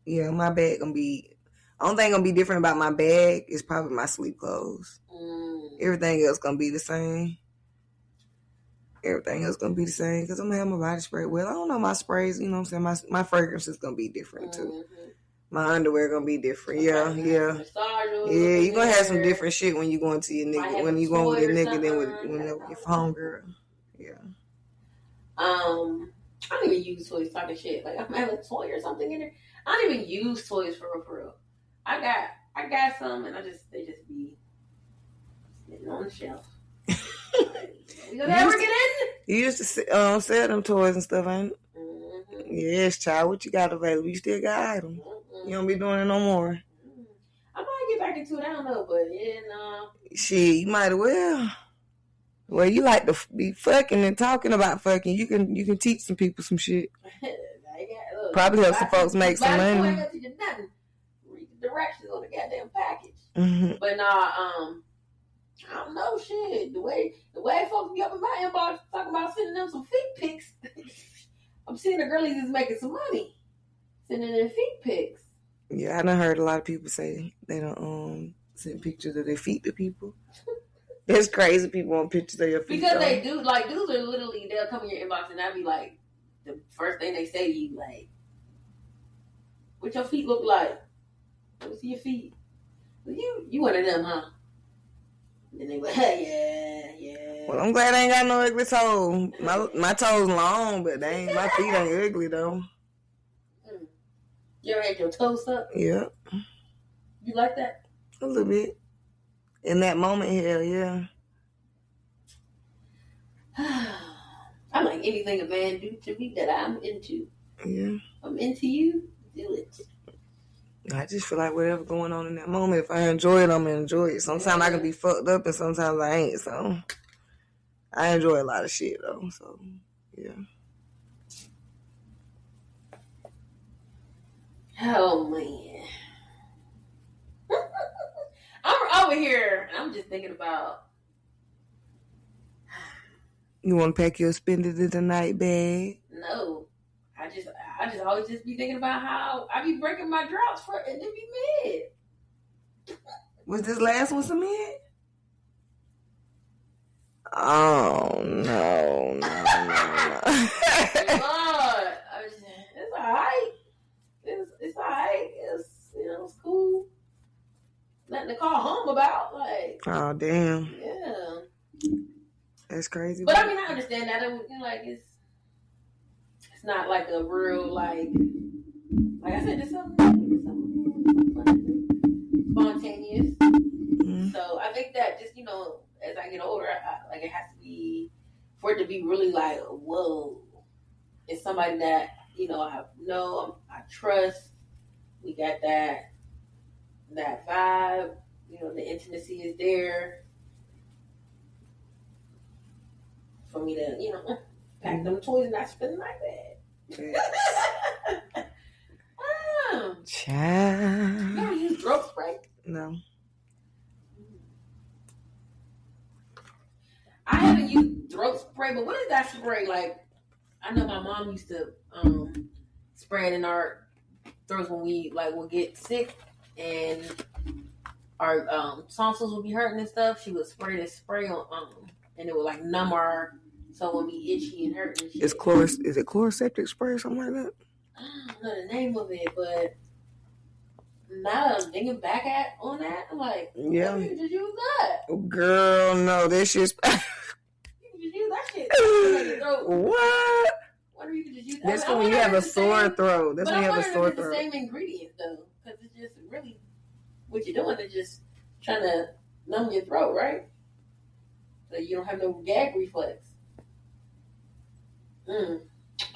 Yeah,
my bag gonna be. Only thing gonna be different about my bag is probably my sleep clothes. Everything else gonna be the same. Because I'm gonna have my body spray. Well, I don't know my sprays. You know what I'm saying? My fragrance is gonna be different too. My underwear gonna be different. Yeah. You're gonna have some different shit when you going to your nigga. When you going with your nigga than with your homegirl. Yeah.
I don't even use toys talking shit. Like I have a toy or something in there. I don't even use toys for real. I got some and they just be sitting on the shelf. We gonna ever get in?
You used to sell them toys and stuff, ain't it? Yes, child. What you got available? You still got items. You don't be doing it no more.
I might get back into it. I don't know, but
shit, you might as well. Well, you like to be fucking and talking about fucking. You can teach some people some shit. Probably help some folks make some money.
Read the directions on the goddamn package. But I don't know shit. The way folks be up in my inbox talking about sending them some feet pics. I'm seeing the girlies is making some money sending in feet pics.
Yeah, I done heard a lot of people say they don't send pictures of their feet to people. It's crazy people want pictures of your feet.
Because they do, like, dudes are literally, they'll come in your inbox and I'll be like, the first thing they say to you, like, what your feet look like? Let me see your feet. You one of them, huh? And then they go, hey, yeah.
Well, I'm glad I ain't got no ugly toes. My toes long, but my feet ain't ugly, though.
You ever had your toes up?
Yeah.
You like that?
A little bit. In that moment, hell yeah.
I like anything a man do to me that I'm into.
Yeah.
I'm into you, do it.
I just feel like whatever going on in that moment, if I enjoy it, I'm going to enjoy it. Sometimes I can be fucked up and sometimes I ain't, so. I enjoy a lot of shit though. So yeah.
Oh man. I'm over here and I'm just thinking about.
You want to pack your spend it in the night bag?
No. I just always just be thinking about how I be breaking my droughts for and it be mid.
Was this last one cement? Oh no.
Lord, it's alright. It's alright. It's cool. Nothing to call home about. Like,
oh damn.
Yeah.
That's crazy.
But I mean, I understand that. Like it's not like a real like I said, it's something spontaneous. Mm-hmm. So I think that just as I get older, like it has to be for it to be really like whoa. It's somebody that I know, I trust. We got that vibe. The intimacy is there. For me to, pack them toys and not spend my bag.
Child.
You ever use throat spray?
No.
I haven't used throat spray, but what is that spray? Like, I know my mom used to spray it in our throats when we would get sick and our tonsils would be hurting and stuff. She would spray this spray on and it would numb our so it would be itchy and hurting and shit.
Is it chloroseptic spray or something like that?
I don't know the name of it, but now that I'm thinking back on that, I'm like,
yeah,
you could just use that.
Girl, no, that shit's
you could just use that shit.
What?
Wonder you could just use that.
That's when you have a sore throat. That's when you have a sore throat.
It's the same ingredients though, because it's just really what you're doing is just trying to numb your throat, right? So you don't have no gag reflex. I'm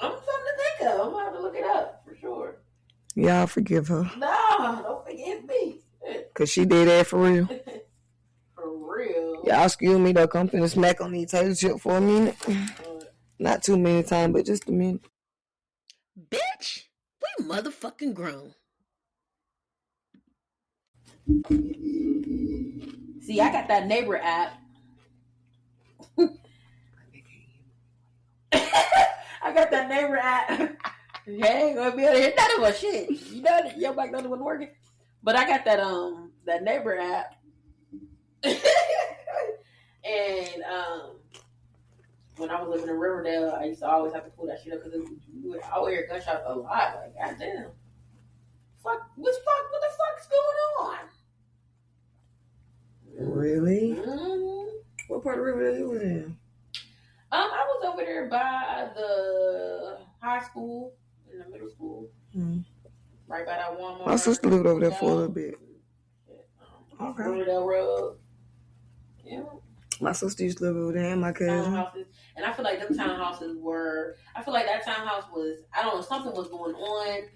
something to think of. I'm gonna have to look it up for sure.
Y'all forgive her.
No, don't forgive me.
Cause she did that for real.
For real.
Y'all excuse me though. Come to smack on these potato chip for a minute. Not too many times, but just a minute.
Bitch, we motherfucking grown. See, I got that neighbor app. I got that neighbor app. You ain't gonna be able to hear none of us shit. You know that your mic wasn't working. But I got that neighbor app. And when I was living in Riverdale, I used to always have to pull that shit up because I would hear gunshots a lot. Like, goddamn. What the fuck is going on?
Really?
Mm-hmm.
What part of Riverdale you was in?
I was over there by the high school and the middle school. Mm-hmm. Right by that Walmart.
My sister lived over there for a little bit.
Okay. Riverdale Road. Yeah.
My sister used to live over there and my cousin.
Townhouses. And I feel like them townhouses I feel like that townhouse was, I don't know, something was going on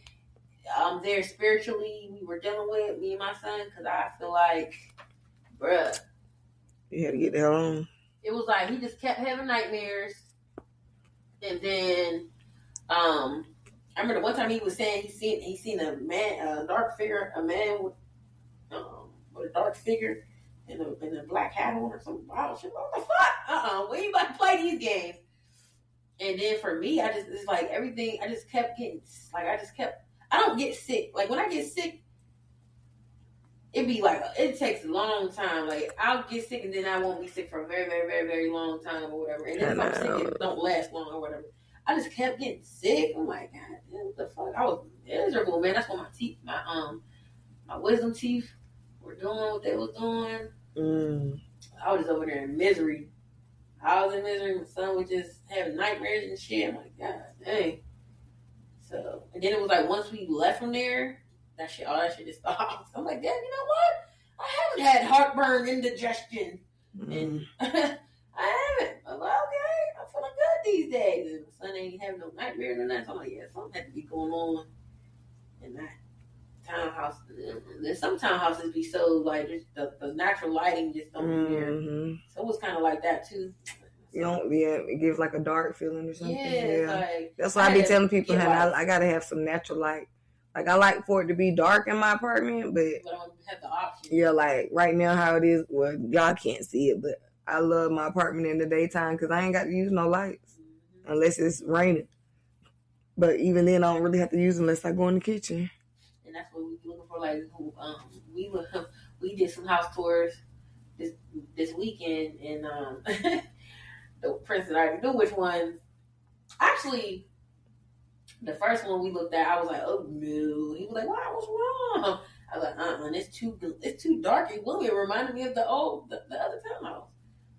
there spiritually. We were dealing with, me and my son, because I feel like, bruh.
You had to get the hell on.
It was like he just kept having nightmares. And then, I remember the one time he was saying he seen a man, a dark figure, a man with a dark figure in a black hat on or something. Wow, shit, what the fuck? We ain't about to play these games. And then for me, it's like everything, I just kept getting, I don't get sick. Like when I get sick, it'd be like, it takes a long time. Like I'll get sick and then I won't be sick for a very, very, very, very long time or whatever. And then if I'm sick, it don't last long or whatever. I just kept getting sick. I'm like, God damn, what the fuck? I was miserable, man. That's when my teeth, my wisdom teeth were doing what they was doing. I was just over there in misery. I was in misery. My son was just having nightmares and shit. I'm like, God dang. So, and then it was like once we left from there, all that shit just stopped. I'm like, Dad, you know what? I haven't had heartburn, indigestion. And I haven't. I'm like, okay, I'm feeling good these days. And my son ain't having no nightmares and that. So I'm like, yeah, something had to be going on in that townhouse. And some townhouses be so like, just the natural lighting just don't be there. So it was kind of like that too.
You don't, it gives like a dark feeling or something.
Yeah. Like,
that's why I be telling people, I gotta have some natural light. Like, I like for it to be dark in my apartment, but
I don't have the option.
Yeah, like right now how it is, well, y'all can't see it, but I love my apartment in the daytime because I ain't got to use no lights unless it's raining. But even then, I don't really have to use them unless I go in the kitchen.
And that's what we looking for. Like, we did some house tours this weekend, and the Prince and I knew which one. Actually, the first one we looked at, I was like, oh no. He was like, why? What's wrong? I was like, it's too dark and gloomy. It reminded me of the other townhouse.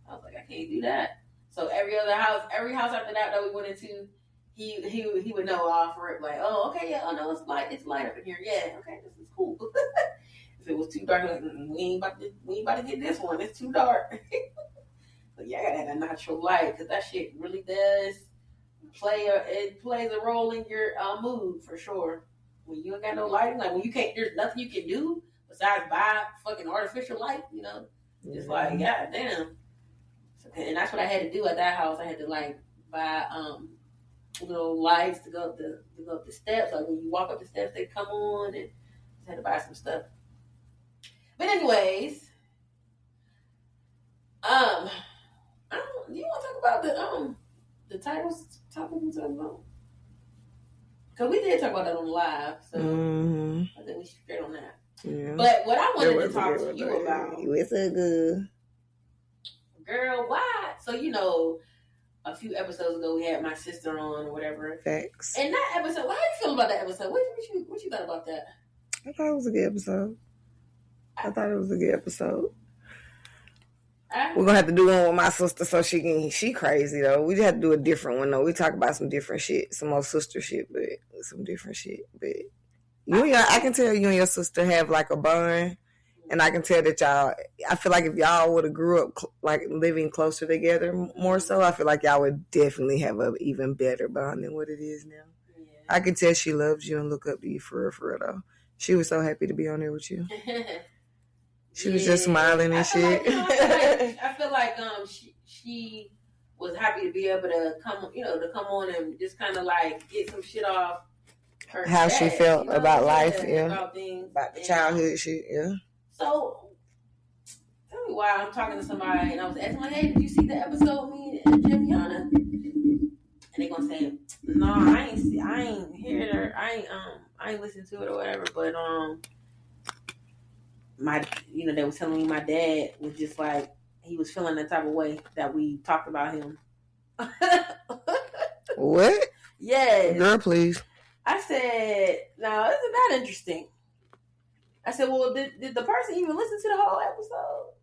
I was like, I can't do that. So every house after that we went into, he would know offer it, like, oh, okay, yeah, oh no, it's light up in here. Yeah, okay, this is cool. If it was too dark, like, we ain't about to get this one. It's too dark. But yeah, I gotta have a natural light, because that shit really does it plays a role in your mood for sure. When you ain't got no lighting, like when you can't, there's nothing you can do besides buy fucking artificial light, you know. Just like, god damn. So, and that's what I had to do at that house. I had to like buy little lights to go up the steps. Like when you walk up the steps, they come on, and just had to buy some stuff. But anyways, you want to talk about the titles topic we talking about? Because we did talk about that on live, so I think we should get on that. Yeah. But what I wanted to talk to you about,
it's so good,
girl. Why? So a few episodes ago we had my sister on or whatever.
Facts.
And that episode, how you feel about that episode? What you thought about that?
I thought it was a good episode. We're gonna have to do one with my sister so she crazy though. We just have to do a different one though. We talk about some different shit, some more sister shit, but some different shit. But I can tell you and your sister have like a bond, and I can tell that y'all. I feel like if y'all would have grew up like living closer together more so, I feel like y'all would definitely have an even better bond than what it is now. Yeah. I can tell she loves you and look up to you for real though. She was so happy to be on there with you. She was just smiling and shit.
I feel like she was happy to be able to come on and just kind of like get some shit off her
how
chest,
she felt about life,
about things,
about the childhood shit, yeah.
So tell me why I'm talking to somebody and I was asking like, hey, did you see the episode with me and Jimiana? And they gonna say, no, I ain't hear her, I ain't listened to it or whatever, but they were telling me my dad was just like, he was feeling that type of way that we talked about him.
What?
Yes.
Girl, please.
I said, no, isn't that interesting? I said, well, did the person even listen to the whole episode?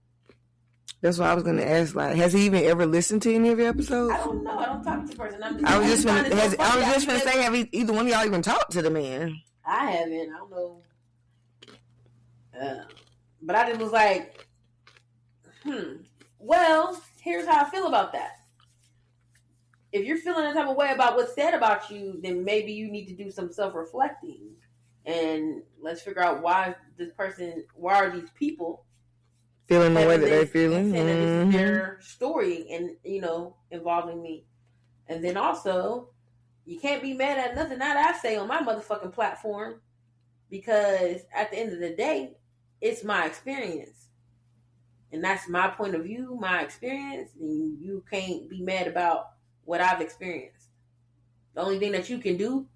That's what I was going to ask. Like, has he even ever listened to any of your episodes?
I don't know. I don't talk to the person.
I was just going to say, have either one of y'all even talked to the man?
I haven't. I don't know. But I just was like, well, here's how I feel about that. If you're feeling that type of way about what's said about you, then maybe you need to do some self-reflecting. And let's figure out why are these people
feeling the way that they're feeling.
Saying that this is their story and, involving me. And then also, you can't be mad at nothing that I say on my motherfucking platform, because at the end of the day, it's my experience. And that's my point of view, my experience. And you can't be mad about what I've experienced. The only thing that you can do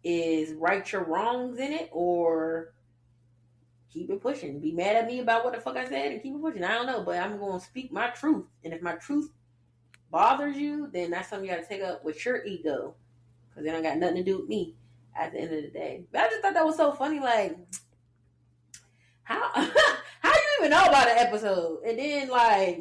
is right your wrongs in it or keep it pushing. Be mad at me about what the fuck I said and keep it pushing. I don't know, but I'm going to speak my truth. And if my truth bothers you, then that's something you got to take up with your ego. Because it ain't got nothing to do with me at the end of the day. But I just thought that was so funny, like, how you even know about an episode? And then, like,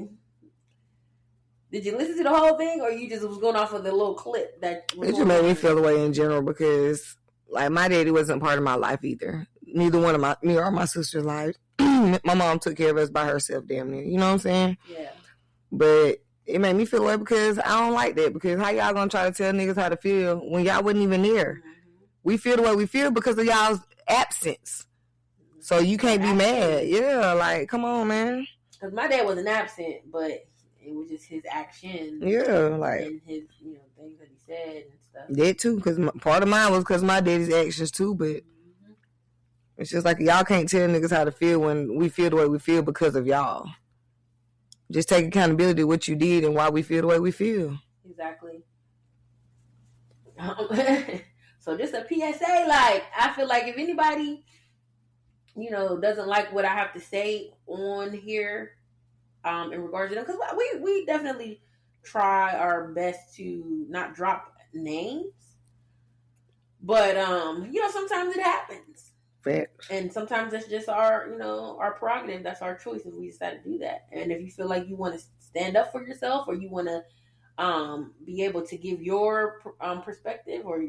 did you listen to the whole thing, or you just was going off of the little clip that was
it just made me feel the way in general, because, like, my daddy wasn't part of my life either. Neither one of me or my sister's life. My mom took care of us by herself, damn near. You know what I'm saying?
Yeah.
But it made me feel the way because I don't like that. Because how y'all gonna try to tell niggas how to feel when y'all wasn't even there? Mm-hmm. We feel the way we feel because of y'all's absence. So you can't be mad. Yeah, like, come on, man.
Because my dad wasn't absent, but It was just his actions.
Yeah, like
and his, things that he said and stuff.
That too, because part of mine was because my daddy's actions too, but it's just like y'all can't tell niggas how to feel when we feel the way we feel because of y'all. Just take accountability of what you did and why we feel the way we feel.
Exactly. So just a PSA, like, I feel like if anybody, doesn't like what I have to say on here, in regards to them, because we definitely try our best to not drop names, but sometimes it happens.
Facts.
And sometimes that's just our prerogative. That's our choice if we decide to do that. And if you feel like you want to stand up for yourself, or you want to be able to give your perspective, or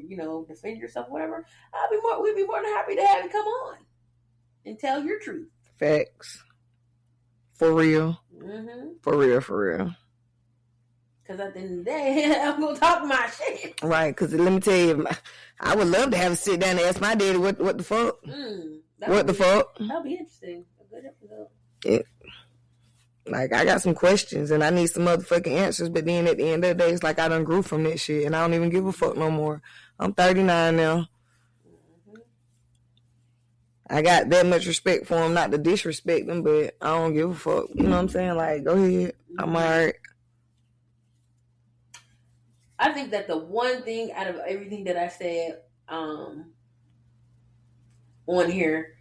defend yourself, whatever, we'd be more than happy to have you come on and tell your truth.
Facts. For real.
Mm-hmm.
For real.
Because at the end of the day, I'm going to talk my shit.
Right, because let me tell you, I would love to have a sit down and ask my daddy what the fuck. What the fuck?
That'll be interesting. A good episode.
Yeah. Like, I got some questions and I need some motherfucking answers, but then at the end of the day, it's like I done grew from that shit and I don't even give a fuck no more. I'm 39 now. I got that much respect for him, not to disrespect him, but I don't give a fuck. You know what I'm saying? Like, go ahead. I'm alright.
I think that the one thing out of everything that I said on here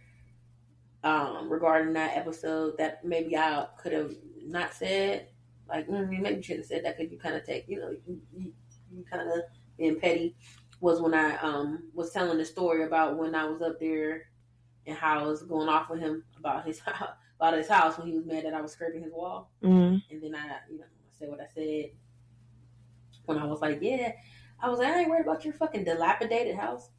regarding that episode that maybe I could have not said, like, maybe you shouldn't have said that because you kind of take, you kind of being petty, was when I was telling the story about when I was up there and how I was going off with him about his house when he was mad that I was scraping his wall.
Mm-hmm.
And then I said what I said. When I was like, I ain't worried about your fucking dilapidated house.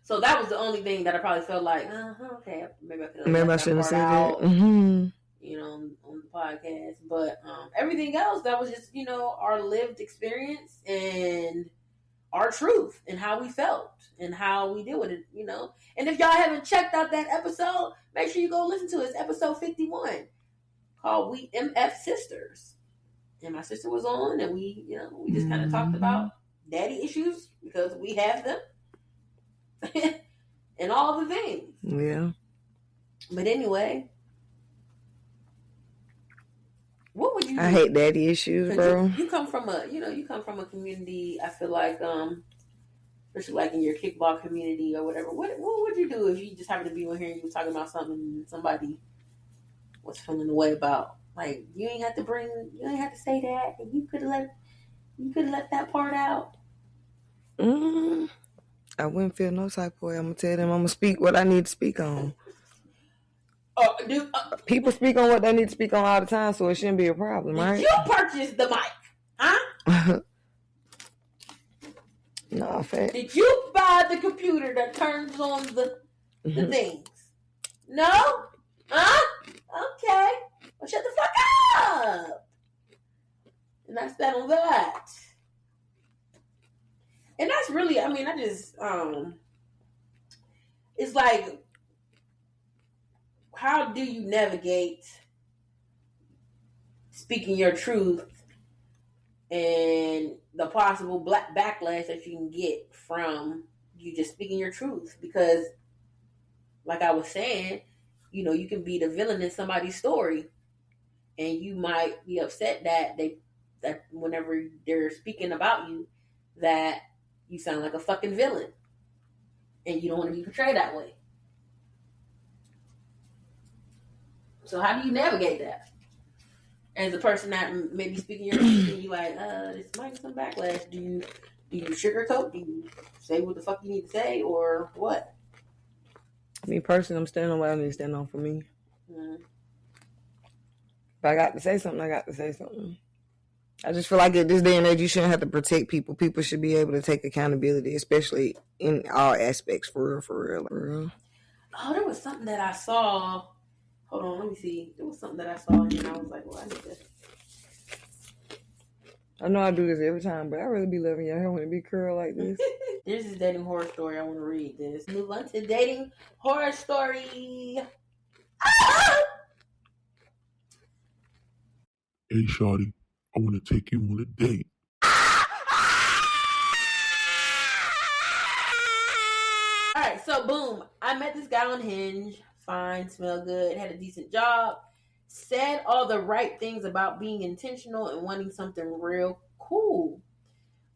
So that was the only thing that I probably felt like, okay, maybe I could have.
Maybe I shouldn't have said that. Mm-hmm.
On the podcast. But everything else, that was just, our lived experience and our truth and how we felt and how we deal with it, And if y'all haven't checked out that episode, make sure you go listen to it. It's episode 51 called We MF Sisters. And my sister was on, and we just kind of talked about daddy issues because we have them and all the things.
Yeah.
But anyway, what would you do?
I hate daddy issues, bro.
You come from a community, I feel like, especially like in your kickball community or whatever. What would you do if you just happened to be on here and you were talking about something and somebody was feeling the way about? Like, you ain't have to say that, and you could have let that part out.
I wouldn't feel no type of way. I'm gonna tell them I'm gonna speak what I need to speak on. People speak on what they need to speak on all the time, so it shouldn't be a problem, right?
Did you purchase the mic, huh?
No, fact.
Did you buy the computer that turns on the things? No? Huh? Okay. Well, shut the fuck up. And that's that on that. And that's really, I just, it's like, how do you navigate speaking your truth and the possible backlash that you can get from you just speaking your truth? Because, like I was saying, you can be the villain in somebody's story. And you might be upset that whenever they're speaking about you, that you sound like a fucking villain. And you don't want to be portrayed that way. So how do you navigate that? As a person that may be speaking your truth and you like, this might be some backlash. Do you sugarcoat? Do you say what the fuck you need to say or what?
Me personally, I'm standing on what I need to stand on for me.
Mm-hmm.
If I got to say something, I got to say something. I just feel like at this day and age, you shouldn't have to protect people. People should be able to take accountability, especially in all aspects, for real.
Oh, there was something that I saw. Hold on, let me see. There was something that I saw and I was like, well, I need this.
I know I do this every time, but I really be loving your hair when it be curled like this.
This is dating horror story. I want to read this. Move on to dating horror story.
Hey, shawty, I want to take you on a date.
Alright, so boom. I met this guy on Hinge. Fine, smelled good, had a decent job. Said all the right things about being intentional and wanting something real cool.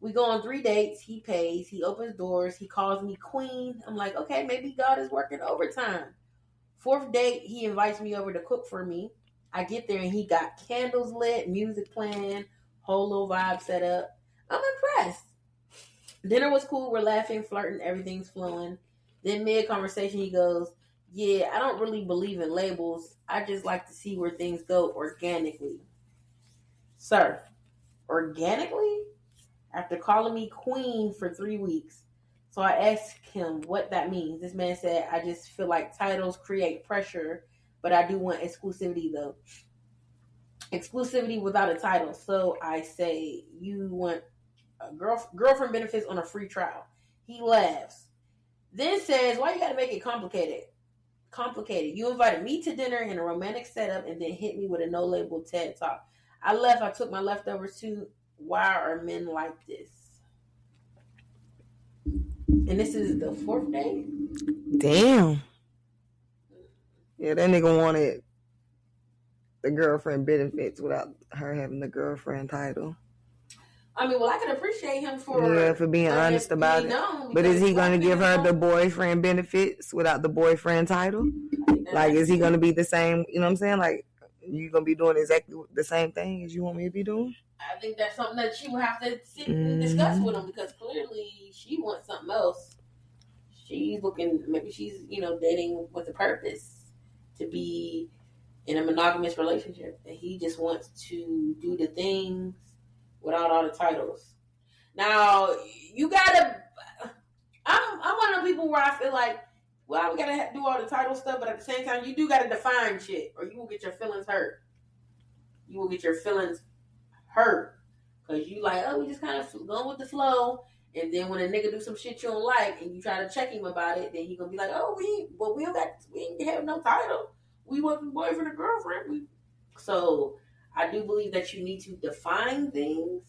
We go on 3 dates. He pays. He opens doors. He calls me queen. I'm like, okay, maybe God is working overtime. 4th date, he invites me over to cook for me. I get there and he got candles lit, music playing, whole little vibe set up. I'm impressed. Dinner was cool. We're laughing, flirting, everything's flowing. Then mid-conversation, he goes, yeah, I don't really believe in labels. I just like to see where things go organically. Sir, organically? After calling me queen for 3 weeks. So I asked him what that means. This man said, I just feel like titles create pressure, but I do want exclusivity though. Exclusivity without a title. So I say, you want a girlfriend benefits on a free trial. He laughs. Then says, why you gotta make it complicated? You invited me to dinner in a romantic setup and then hit me with a no-label TED Talk. I left. I took my leftovers too. Why are men like this? And this is the 4th day?
Damn. Yeah, that nigga wanted the girlfriend benefits without her having the girlfriend title.
I mean, well, I can appreciate him for
being honest about it. But is he going to give her the boyfriend benefits without the boyfriend title? Like, is he going to be the same? You know what I'm saying? Like, you going to be doing exactly the same thing as you want me to be doing?
I think that's something that she would have to sit and discuss with him because clearly she wants something else. She's looking, maybe she's, dating with a purpose to be in a monogamous relationship. And he just wants to do the things without all the titles. Now, you gotta, I'm one of the people where I feel like, well, we gotta do all the title stuff, but at the same time, you do gotta define shit or you will get your feelings hurt. You will get your feelings hurt because you like, oh, we just kind of going with the flow, and then when a nigga do some shit you don't like and you try to check him about it, then he gonna be like, oh, we ain't have no title, we wasn't boyfriend or girlfriend. So I do believe that you need to define things,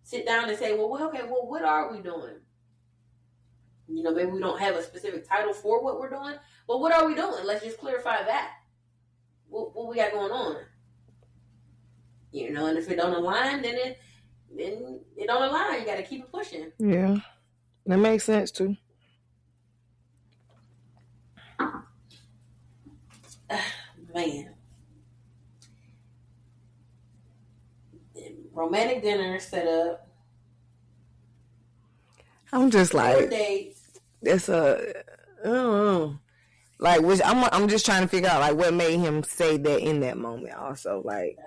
sit down and say, well, okay, well, what are we doing? Maybe we don't have a specific title for what we're doing, but what are we doing? Let's just clarify that. What we got going on? And if it don't align, then it don't align. You got to keep it pushing.
Yeah, that makes sense too.
Man, romantic dinner set up.
I'm just like,
dates.
It's I don't know. Like, which I'm just trying to figure out like what made him say that in that moment. Also, like,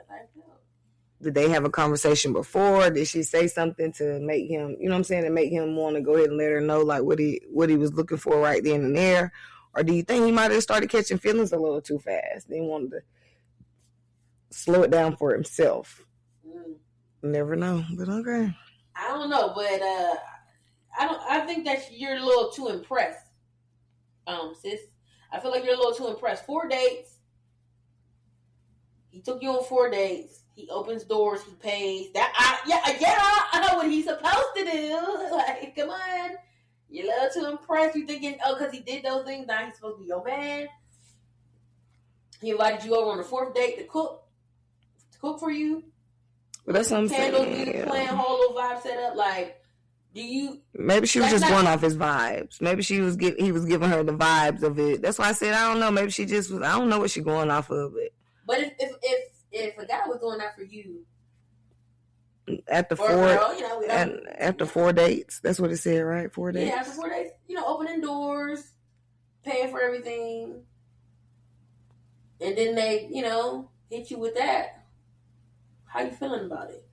did they have a conversation before? Did she say something to make him, to make him want to go ahead and let her know like what he was looking for right then and there? Or do you think he might have started catching feelings a little too fast? Then wanted to slow it down for himself. Never know, but okay.
I don't know, but I think that you're a little too impressed, sis. I feel like you're a little too impressed. 4 dates. He took you on 4 dates. He opens doors. He pays. I know what he's supposed to do. Like, come on. You're a little too impressed. You thinking, because he did those things, now he's supposed to be your man. He invited you over on the 4th date to cook for you.
But that's what I'm saying.
Candles, music playing, whole little vibe set up. Like,
maybe she was just going off his vibes. Maybe he was giving her the vibes of it. That's why I said I don't know. Maybe she just was. I don't know what she's going off of it.
But if a guy was doing that for you
after after 4 dates, that's what it said, right? 4 dates.
Yeah, after 4 days, opening doors, paying for everything, and then they, hit you with that. How you feeling about it?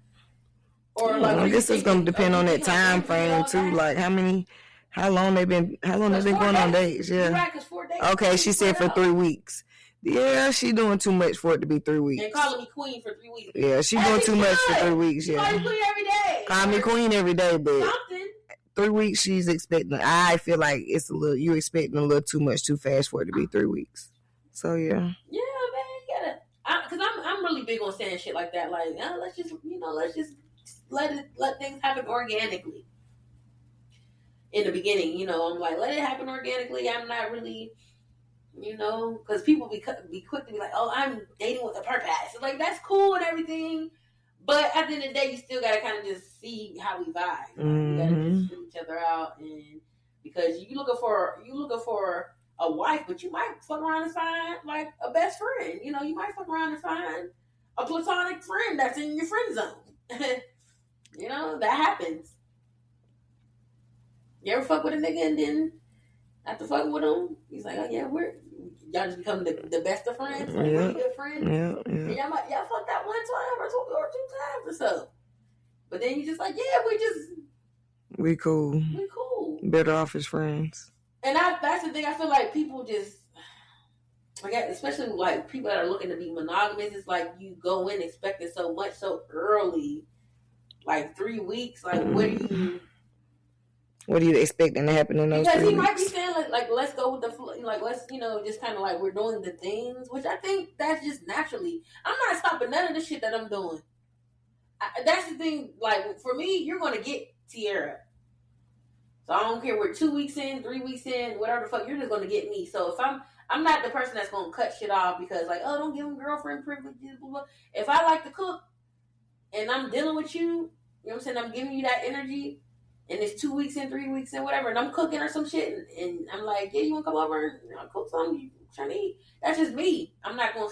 Or
I guess it's gonna depend on that time frame too. Like how long they been going on dates. Yeah.
Right, 'cause 4 days.
Okay, she said for 3 weeks. Yeah, she doing too much for it to be 3 weeks.
And calling me queen for 3 weeks.
Yeah, she doing too much for 3 weeks. Yeah.
Call me queen every day.
Call me queen every day, but
something.
3 weeks she's expecting. I feel like it's you expecting a little too much too fast for it to be 3 weeks. So yeah.
Yeah, man, you gotta. Because I'm really big on saying shit like that. Like, let's just let things happen organically. In the beginning, I'm like, let it happen organically. I'm not really, because people be quick to be like, oh, I'm dating with a purpose. Like, that's cool and everything. But at the end of the day, you still got to kind of just see how we vibe. You got to just feel each other out. And because you looking for a wife, but you might fuck around and find like a best friend. You might fuck around and find a platonic friend that's in your friend zone. That happens. You ever fuck with a nigga and then after fucking with him, he's like, oh yeah, y'all just become the best of friends, like really good friends. Yeah. And y'all fuck that one time or two times or so. But then you just like, yeah,
we cool. Better off as friends.
And that's the thing. I feel like people just, like, especially like people that are looking to be monogamous, it's like you go in expecting so much so early, like 3 weeks. Like,
what are you expecting to happen in those 3 weeks?
Because he might be saying like let's go with the flow, like let's just kind of like we're doing the things, which I think that's just naturally. I'm not stopping none of the shit that I'm doing. That's the thing. Like for me, you're gonna get Tierra. So I don't care. We're 2 weeks in, 3 weeks in, whatever the fuck. You're just gonna get me. So if I'm not the person that's gonna cut shit off because like, oh, don't give him girlfriend privileges. Blah, blah. If I like to cook and I'm dealing with you, you know what I'm saying? I'm giving you that energy. And it's 2 weeks in, 3 weeks in, whatever, and I'm cooking or some shit, and I'm like, yeah, you want to come over and cook something? You trying to eat? That's just me. I'm not gonna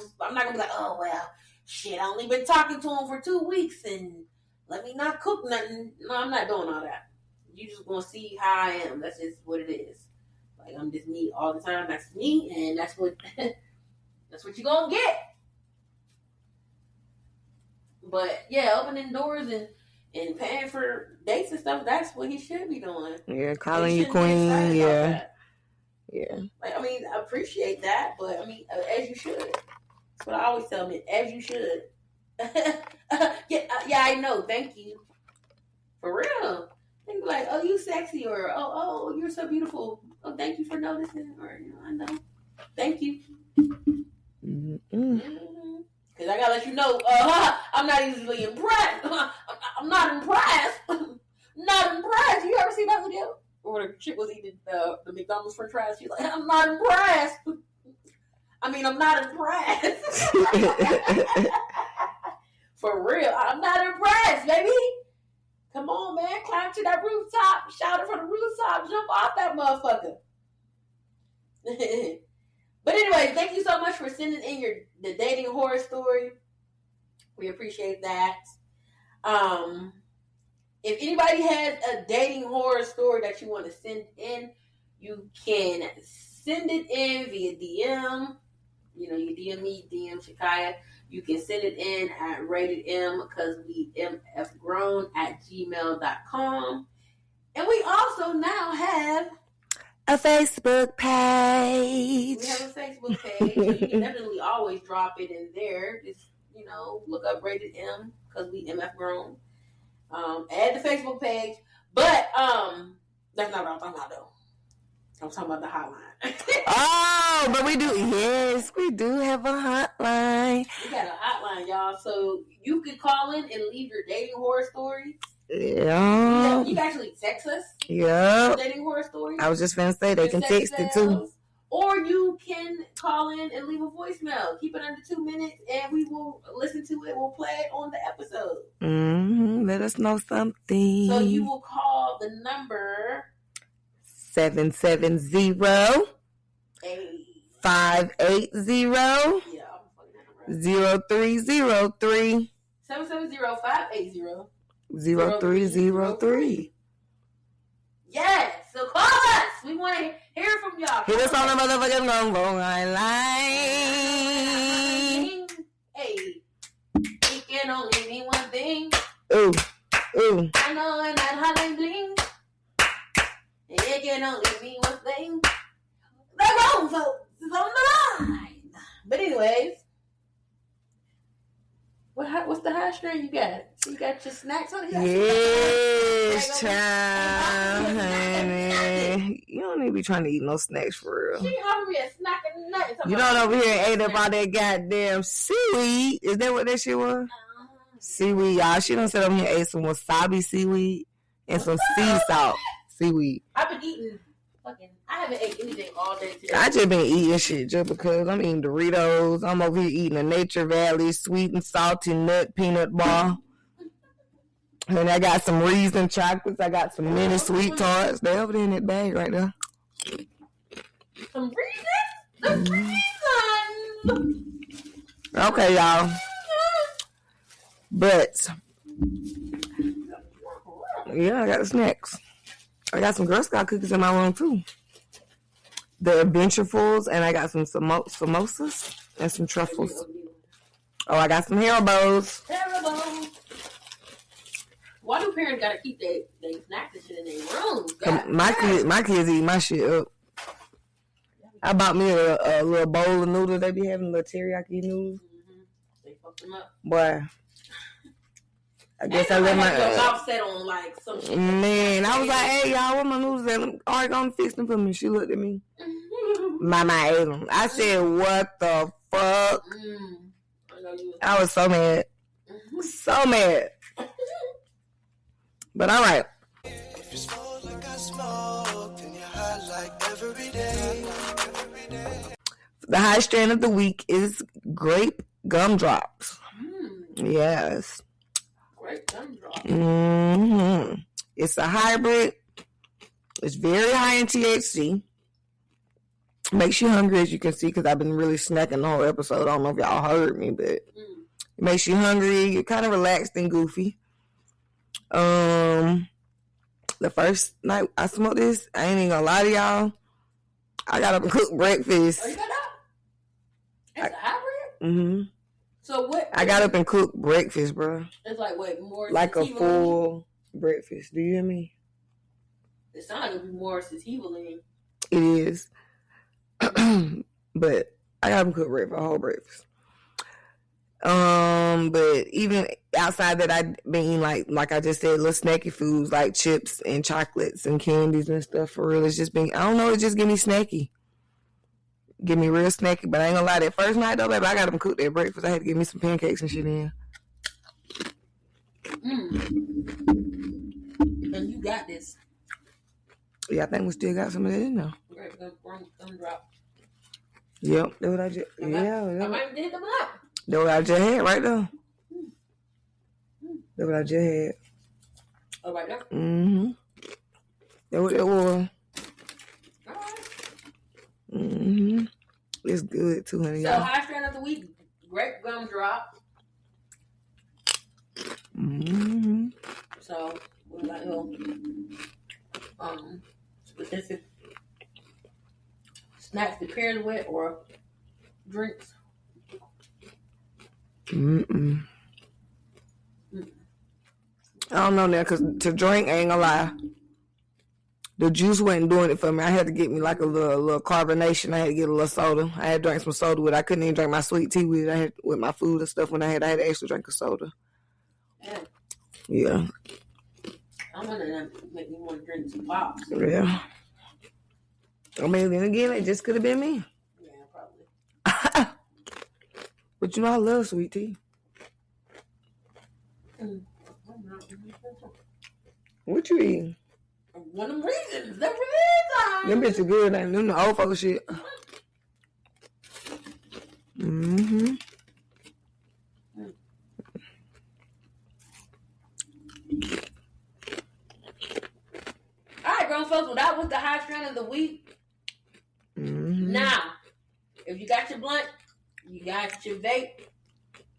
be like, oh well, shit, I only been talking to him for 2 weeks, and let me not cook nothing. No, I'm not doing all that. You just gonna see how I am. That's just what it is. Like I'm just me all the time. That's me, and that's what you gonna get. But yeah, opening doors and paying for dates and stuff, that's what he should be doing.
Yeah, calling you queen, yeah. Yeah.
Like, I mean, I appreciate that, but I mean, as you should. That's what I always tell men, as you should. Yeah, I know, thank you. For real. They be like, oh, you sexy, or oh, you're so beautiful. Oh, thank you for noticing, or, I know. Thank you. Because I gotta let you know, I'm not easily impressed. I'm not impressed. Not impressed. You ever see that video? Where the chick was eating the McDonald's french fries? She's like, I'm not impressed. I mean, I'm not impressed. For real. I'm not impressed, baby. Come on, man. Climb to that rooftop. Shout it from the rooftop. Jump off that motherfucker. But anyway, thank you so much for sending in the dating horror story. We appreciate that. If anybody has a dating horror story that you want to send in, you can send it in via DM. You DM me, DM Shekiya. You can send it in at ratedm because we mfgrown@gmail.com. And we also now have
a Facebook page.
We have a Facebook page. So you can definitely always drop it in there. Just, look up Rated M because we MF Grown. Add the Facebook page. But that's not what I'm talking about, though. I'm talking about the hotline.
Oh, but we do have a hotline.
We got a hotline, y'all. So you can call in and leave your dating horror stories.
Yeah.
You can actually text us.
Yeah.
Dating horror stories.
I was just going to say they can text it too.
Or you can call in and leave a voicemail. Keep it under 2 minutes and we will listen to it. We'll play it on the episode.
Let us know something.
So you will call the number
770 580 0303
770-580
0303.
Yes, so call us. We want to hear from y'all.
Hit us on the motherfucking phone line.
Hey, it can only mean one thing.
Ooh.
I know in that hotline bling. It can only mean one thing. The wrong folks is on the line. But anyways, what's the high strain you got? So you got your snacks on here?
Yes, child, honey. man, you don't need to be trying to eat no snacks for real.
She offered me a snack and nuts.
You don't over here and ate up all that goddamn seaweed. Is that what that shit was? Seaweed, y'all. She done sat over here and ate some wasabi seaweed and some sea salt seaweed.
I've been eating I haven't ate anything all day today.
I just been eating shit just because I'm eating Doritos. I'm over here eating a Nature Valley sweet and salty nut peanut bar. And I got some Reason chocolates. I got some mini sweet tarts. They over there in that bag right there.
Some Reason? The Reason!
Okay, y'all. But, yeah, I got the snacks. I got some Girl Scout cookies in my room, too. The Adventurefuls, and I got some samosas and some truffles. Oh, I got some Haribo's.
Terrible. Why do parents gotta keep they snacks and shit in their room?
My kids eat my shit up. I bought me a little bowl of noodles. They be having little teriyaki noodles.
Mm-hmm. They fuck them up.
Boy, I guess I let my
mouth set on like some shit.
Man, I was like, "Hey y'all, where my noodles at? All right, go and fix them for me." She looked at me. Mama ate them. I said, "What the fuck?" I was so mad, so mad. But all right. The high strand of the week is grape gumdrops. Yes.
Grape gumdrops.
Mm-hmm. It's a hybrid. It's very high in THC. Makes you hungry, as you can see, because I've been really snacking the whole episode. I don't know if y'all heard me, but it makes you hungry. You're kind of relaxed and goofy. The first night I smoked this, I ain't even gonna lie to y'all. I got up and cooked breakfast.
Oh, you got up? It's a hybrid?
Mm-hmm.
So what?
I got up and cooked breakfast, bro.
It's like what? More
like a
sativa
full breakfast. Do you hear me?
It sounds like it'd be more sativa lean.
It is. But I got up and cooked breakfast, a whole breakfast. But even outside that, I've been eating like I just said, little snacky foods like chips and chocolates and candies and stuff. For real, it's just been, I don't know, it just give me snacky, give me real snacky. But I ain't gonna lie, that first night though, baby, I got them cook that breakfast. I had to give me some pancakes and shit in.
And you got this.
Yeah, I think we still got some of that in there.
Great gumdrop.
Yep, that's what I just.
I might did them up.
That's what I just had right there. That's what I just had.
Oh, right there?
Mm-hmm. That's what it was.
All right.
Mm-hmm. It's good too, honey.
So, high strand of the week, grape gumdrop.
Mm-hmm.
So, we got little specific snacks to pair with or drinks.
I don't know now, because to drink, I ain't gonna lie, the juice wasn't doing it for me. I had to get me like a little carbonation. I had to get a little soda. I had to drink some soda with it. I couldn't even drink my sweet tea with it. I had with my food and stuff. When I had to actually drink a soda. Yeah.
I'm gonna make me want to drink some pops.
Yeah. I mean, then again, it just could have been me.
Yeah, probably.
But you know, I love sweet tea. What you eating?
One of them reasons. The reason.
Them bitches good, ain't them the old folks shit. Mm-hmm.
All right, grown folks. Well, that was the high strand of the week.
Mm-hmm.
Now, if you got your blunt, you got your vape,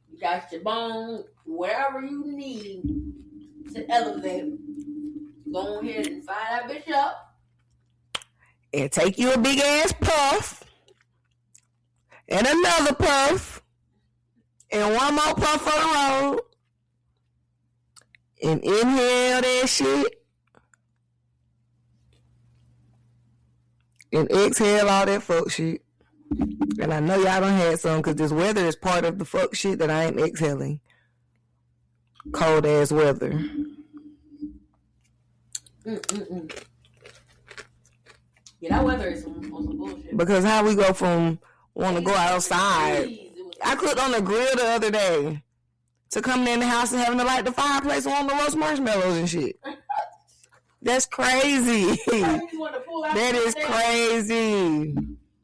you got your bone, whatever you need to elevate, go ahead and fire that bitch up.
And take you a big ass puff. And another puff. And one more puff for the road. And inhale that shit. And exhale all that fuck shit. And I know y'all done had some, because this weather is part of the fuck shit that I ain't exhaling. Cold ass weather.
Yeah, that weather is on some bullshit.
Because how we go from want to go outside. I cooked on the grill the other day to coming in the house and having to light the fireplace and want to roast marshmallows and shit. That's crazy. That is crazy.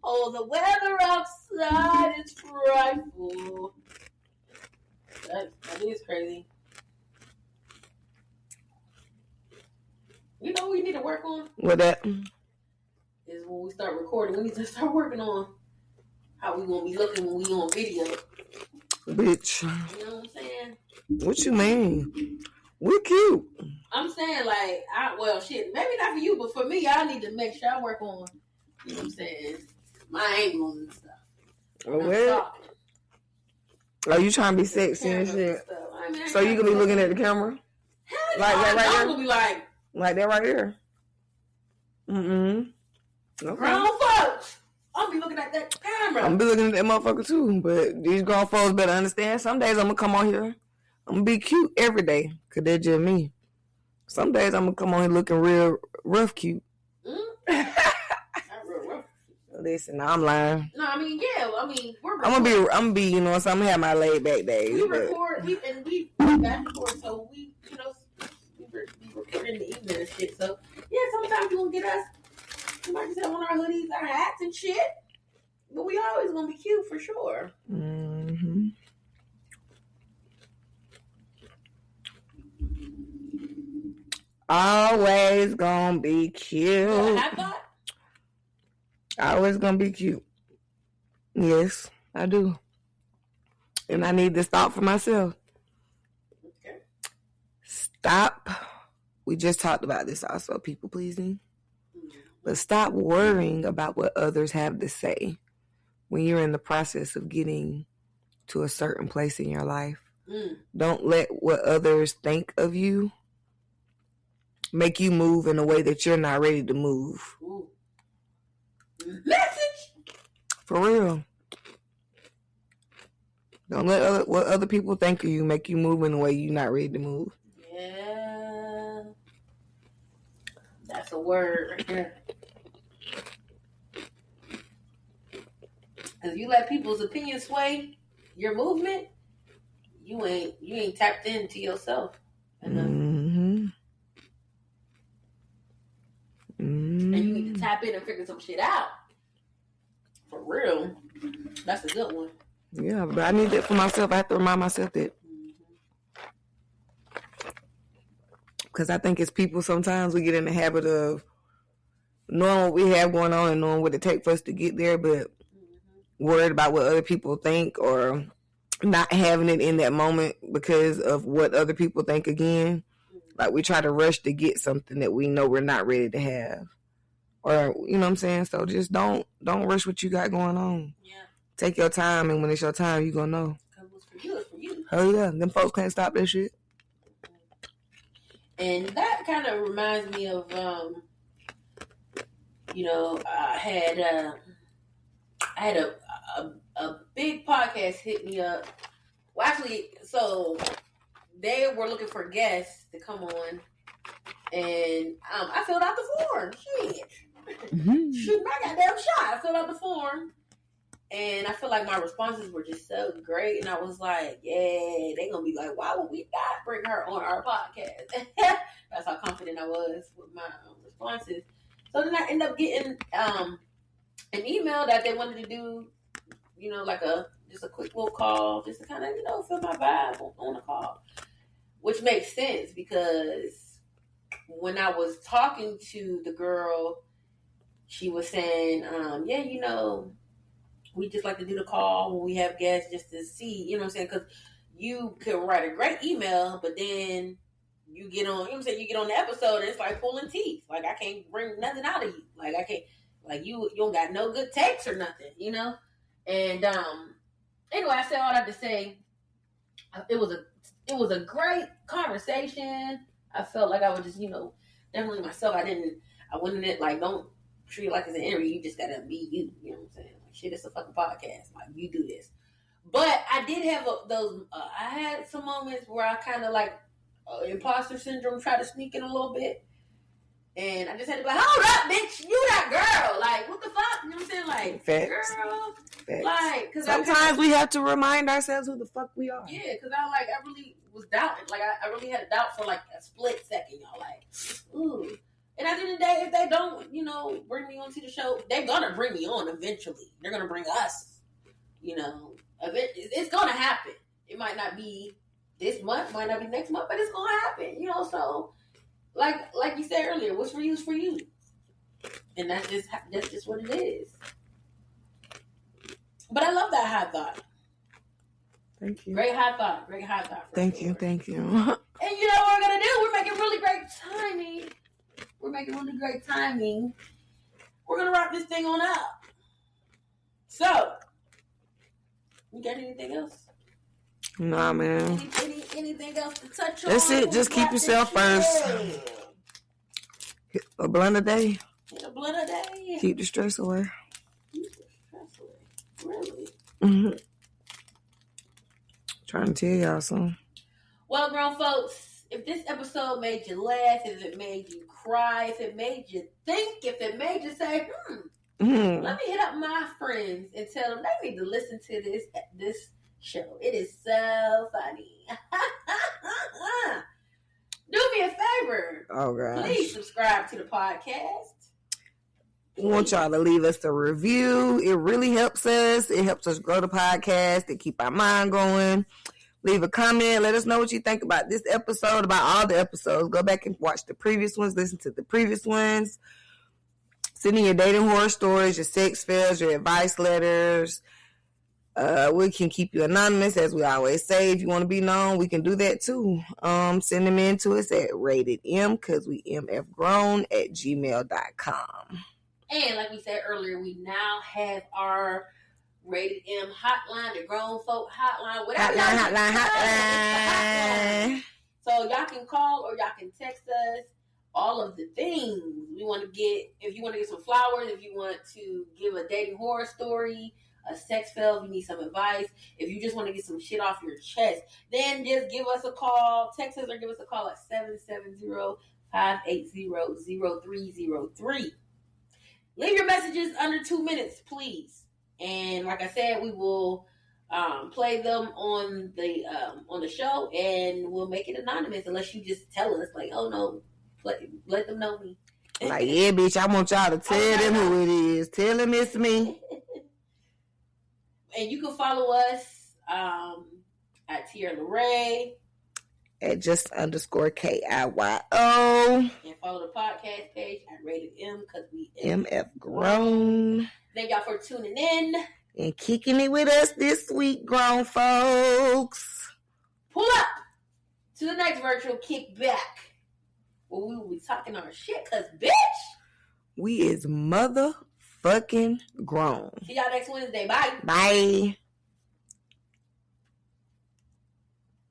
Oh, the weather outside is frightful. That is crazy. You know what we need to work on?
What that?
Is when we start recording, we need to start working on how we gonna be looking when we on video.
Bitch.
You know what I'm saying?
What you mean? We're cute.
I'm saying like, shit, maybe not for you, but for me, I need to make sure I work on, you know what I'm saying, my angles and stuff.
What? Are you trying to be sexy and shit?
I mean,
So you gonna be looking at the camera?
Hell
like that right
I'm
here?
gonna be like
that right here? Okay.
Grown folks. I'm gonna be looking at that camera.
I'm gonna be looking at that motherfucker too. But these grown folks better understand. Some days I'm gonna come on here. I'm gonna be cute every day. Cause that's just me. Some days I'm gonna come on here looking real rough cute.
Not real rough.
Listen, I'm lying.
No, I mean, yeah. I mean,
I'm gonna be, you know, so I'm gonna have my laid back days.
We record, we back and forth, so we, you know, we record in the evening and shit. So yeah, sometimes you gonna get us. You might just have on our hoodies, our hats and shit. But we always gonna be cute for sure.
Mm-hmm. Always gonna be cute.
I thought.
Always gonna be cute. Yes, I do. And I need to stop for myself.
Okay.
Stop. We just talked about this also, people pleasing. But stop worrying about what others have to say when you're in the process of getting to a certain place in your life. Don't let what others think of you make you move in a way that you're not ready to move.
Ooh. Message!
For real. Don't let what other people think of you make you move in a way you're not ready to move.
Yeah. That's a word right there. If you let people's opinions sway your movement, you ain't tapped into yourself enough.
Mm-hmm. Mm-hmm.
And you need to tap in and figure some shit out. For real. That's a good one.
Yeah, but I need that for myself. I have to remind myself that. Because I think as people, sometimes we get in the habit of knowing what we have going on and knowing what it takes for us to get there, but worried about what other people think or not having it in that moment because of what other people think again. Like we try to rush to get something that we know we're not ready to have. Or, you know what I'm saying? So just don't rush what you got going on.
Yeah.
Take your time, and when it's your time, you gonna know.
Because what's for you is for you.
Oh yeah, them folks can't stop that shit.
And that kind of reminds me of, you know, I had a big podcast hit me up. Well, actually, so they were looking for guests to come on, and I filled out the form. Shit. Shoot my goddamn shot. I filled out the form, and I feel like my responses were just so great, and I was like, yeah, they gonna be like, why would we not bring her on our podcast? That's how confident I was with my responses. So then I ended up getting an email that they wanted to do, you know, like just a quick little call, just to kind of, you know, feel my vibe on the call, which makes sense because when I was talking to the girl, she was saying, yeah, you know, we just like to do the call when we have guests just to see, you know what I'm saying? Because you can write a great email, but then you get on, you know what I'm saying? You get on the episode and it's like pulling teeth. Like, I can't bring nothing out of you. Like, I can't, like, you don't got no good takes or nothing, you know? And anyway, I said all that to say, it was a great conversation. I felt like I was just, you know, definitely myself. I went in it like, don't treat it like it's an interview. You just gotta be you. You know what I'm saying? Like, shit, it's a fucking podcast. Like, you do this. But I did have I had some moments where I kind of like imposter syndrome tried to sneak in a little bit. And I just had to be like, hold up, bitch, you that Like,
Facts.
girl,
Facts.
like, because
sometimes we have to remind ourselves who the fuck we are.
Yeah, because I really was doubting. Like, I really had a doubt for like a split second, y'all. Like, ooh. And at the end of the day, if they don't, bring me onto the show, they're gonna bring me on eventually. They're gonna bring us. It's gonna happen. It might not be this month, might not be next month, but it's gonna happen. So, like you said earlier, what's for you is for you, and that's just what it is. But I love that high thought.
Thank you.
Great high thought.
Thank you.
And you know what we're gonna do? We're making really great timing. We're gonna wrap this thing on up. So, you got anything else?
Nah, man.
Anything else to touch on?
That's it. Just keep yourself first. Hit a blunt a day. Keep the stress away.
Really?
Mm-hmm. Trying to tell y'all something.
Well, grown folks, if this episode made you laugh, if it made you cry, if it made you think, if it made you say, let me hit up my friends and tell them they need to listen to this show. It is so funny. Do me a favor.
Oh, gosh.
Please subscribe to the podcast.
We want y'all to leave us a review. It really helps us. It helps us grow the podcast and keep our mind going. Leave a comment. Let us know what you think about this episode, about all the episodes. Go back and watch the previous ones. Listen to the previous ones. Send in your dating horror stories, your sex fails, your advice letters. We can keep you anonymous, as we always say. If you want to be known, we can do that too. Send them in to us at ratedm, because we MF grown, @gmail.com.
And like we said earlier, we now have our Rated M hotline, the grown folk hotline, whatever. Hotline. So y'all can call or y'all can text us. All of the things we want to get. If you want to get some flowers, if you want to give a dating horror story, a sex fail, if you need some advice, if you just want to get some shit off your chest, then just give us a call, text us, or give us a call at 770-580-0303. Leave your messages under 2 minutes, please. And like I said, we will play them on the show, and we'll make it anonymous unless you just tell us, like, oh no, let them know me.
Like, yeah, bitch, I want y'all to tell them who it is. Tell them it's me.
And you can follow us at Tierra Laray.
At @just_KIYO.
And follow the podcast page at Rated M, because we
MF grown.
Thank y'all for tuning in.
And kicking it with us this week, grown folks.
Pull up to the next virtual kickback, where we will be talking our shit, because, bitch,
we is motherfucking grown.
See y'all next Wednesday. Bye.
Bye.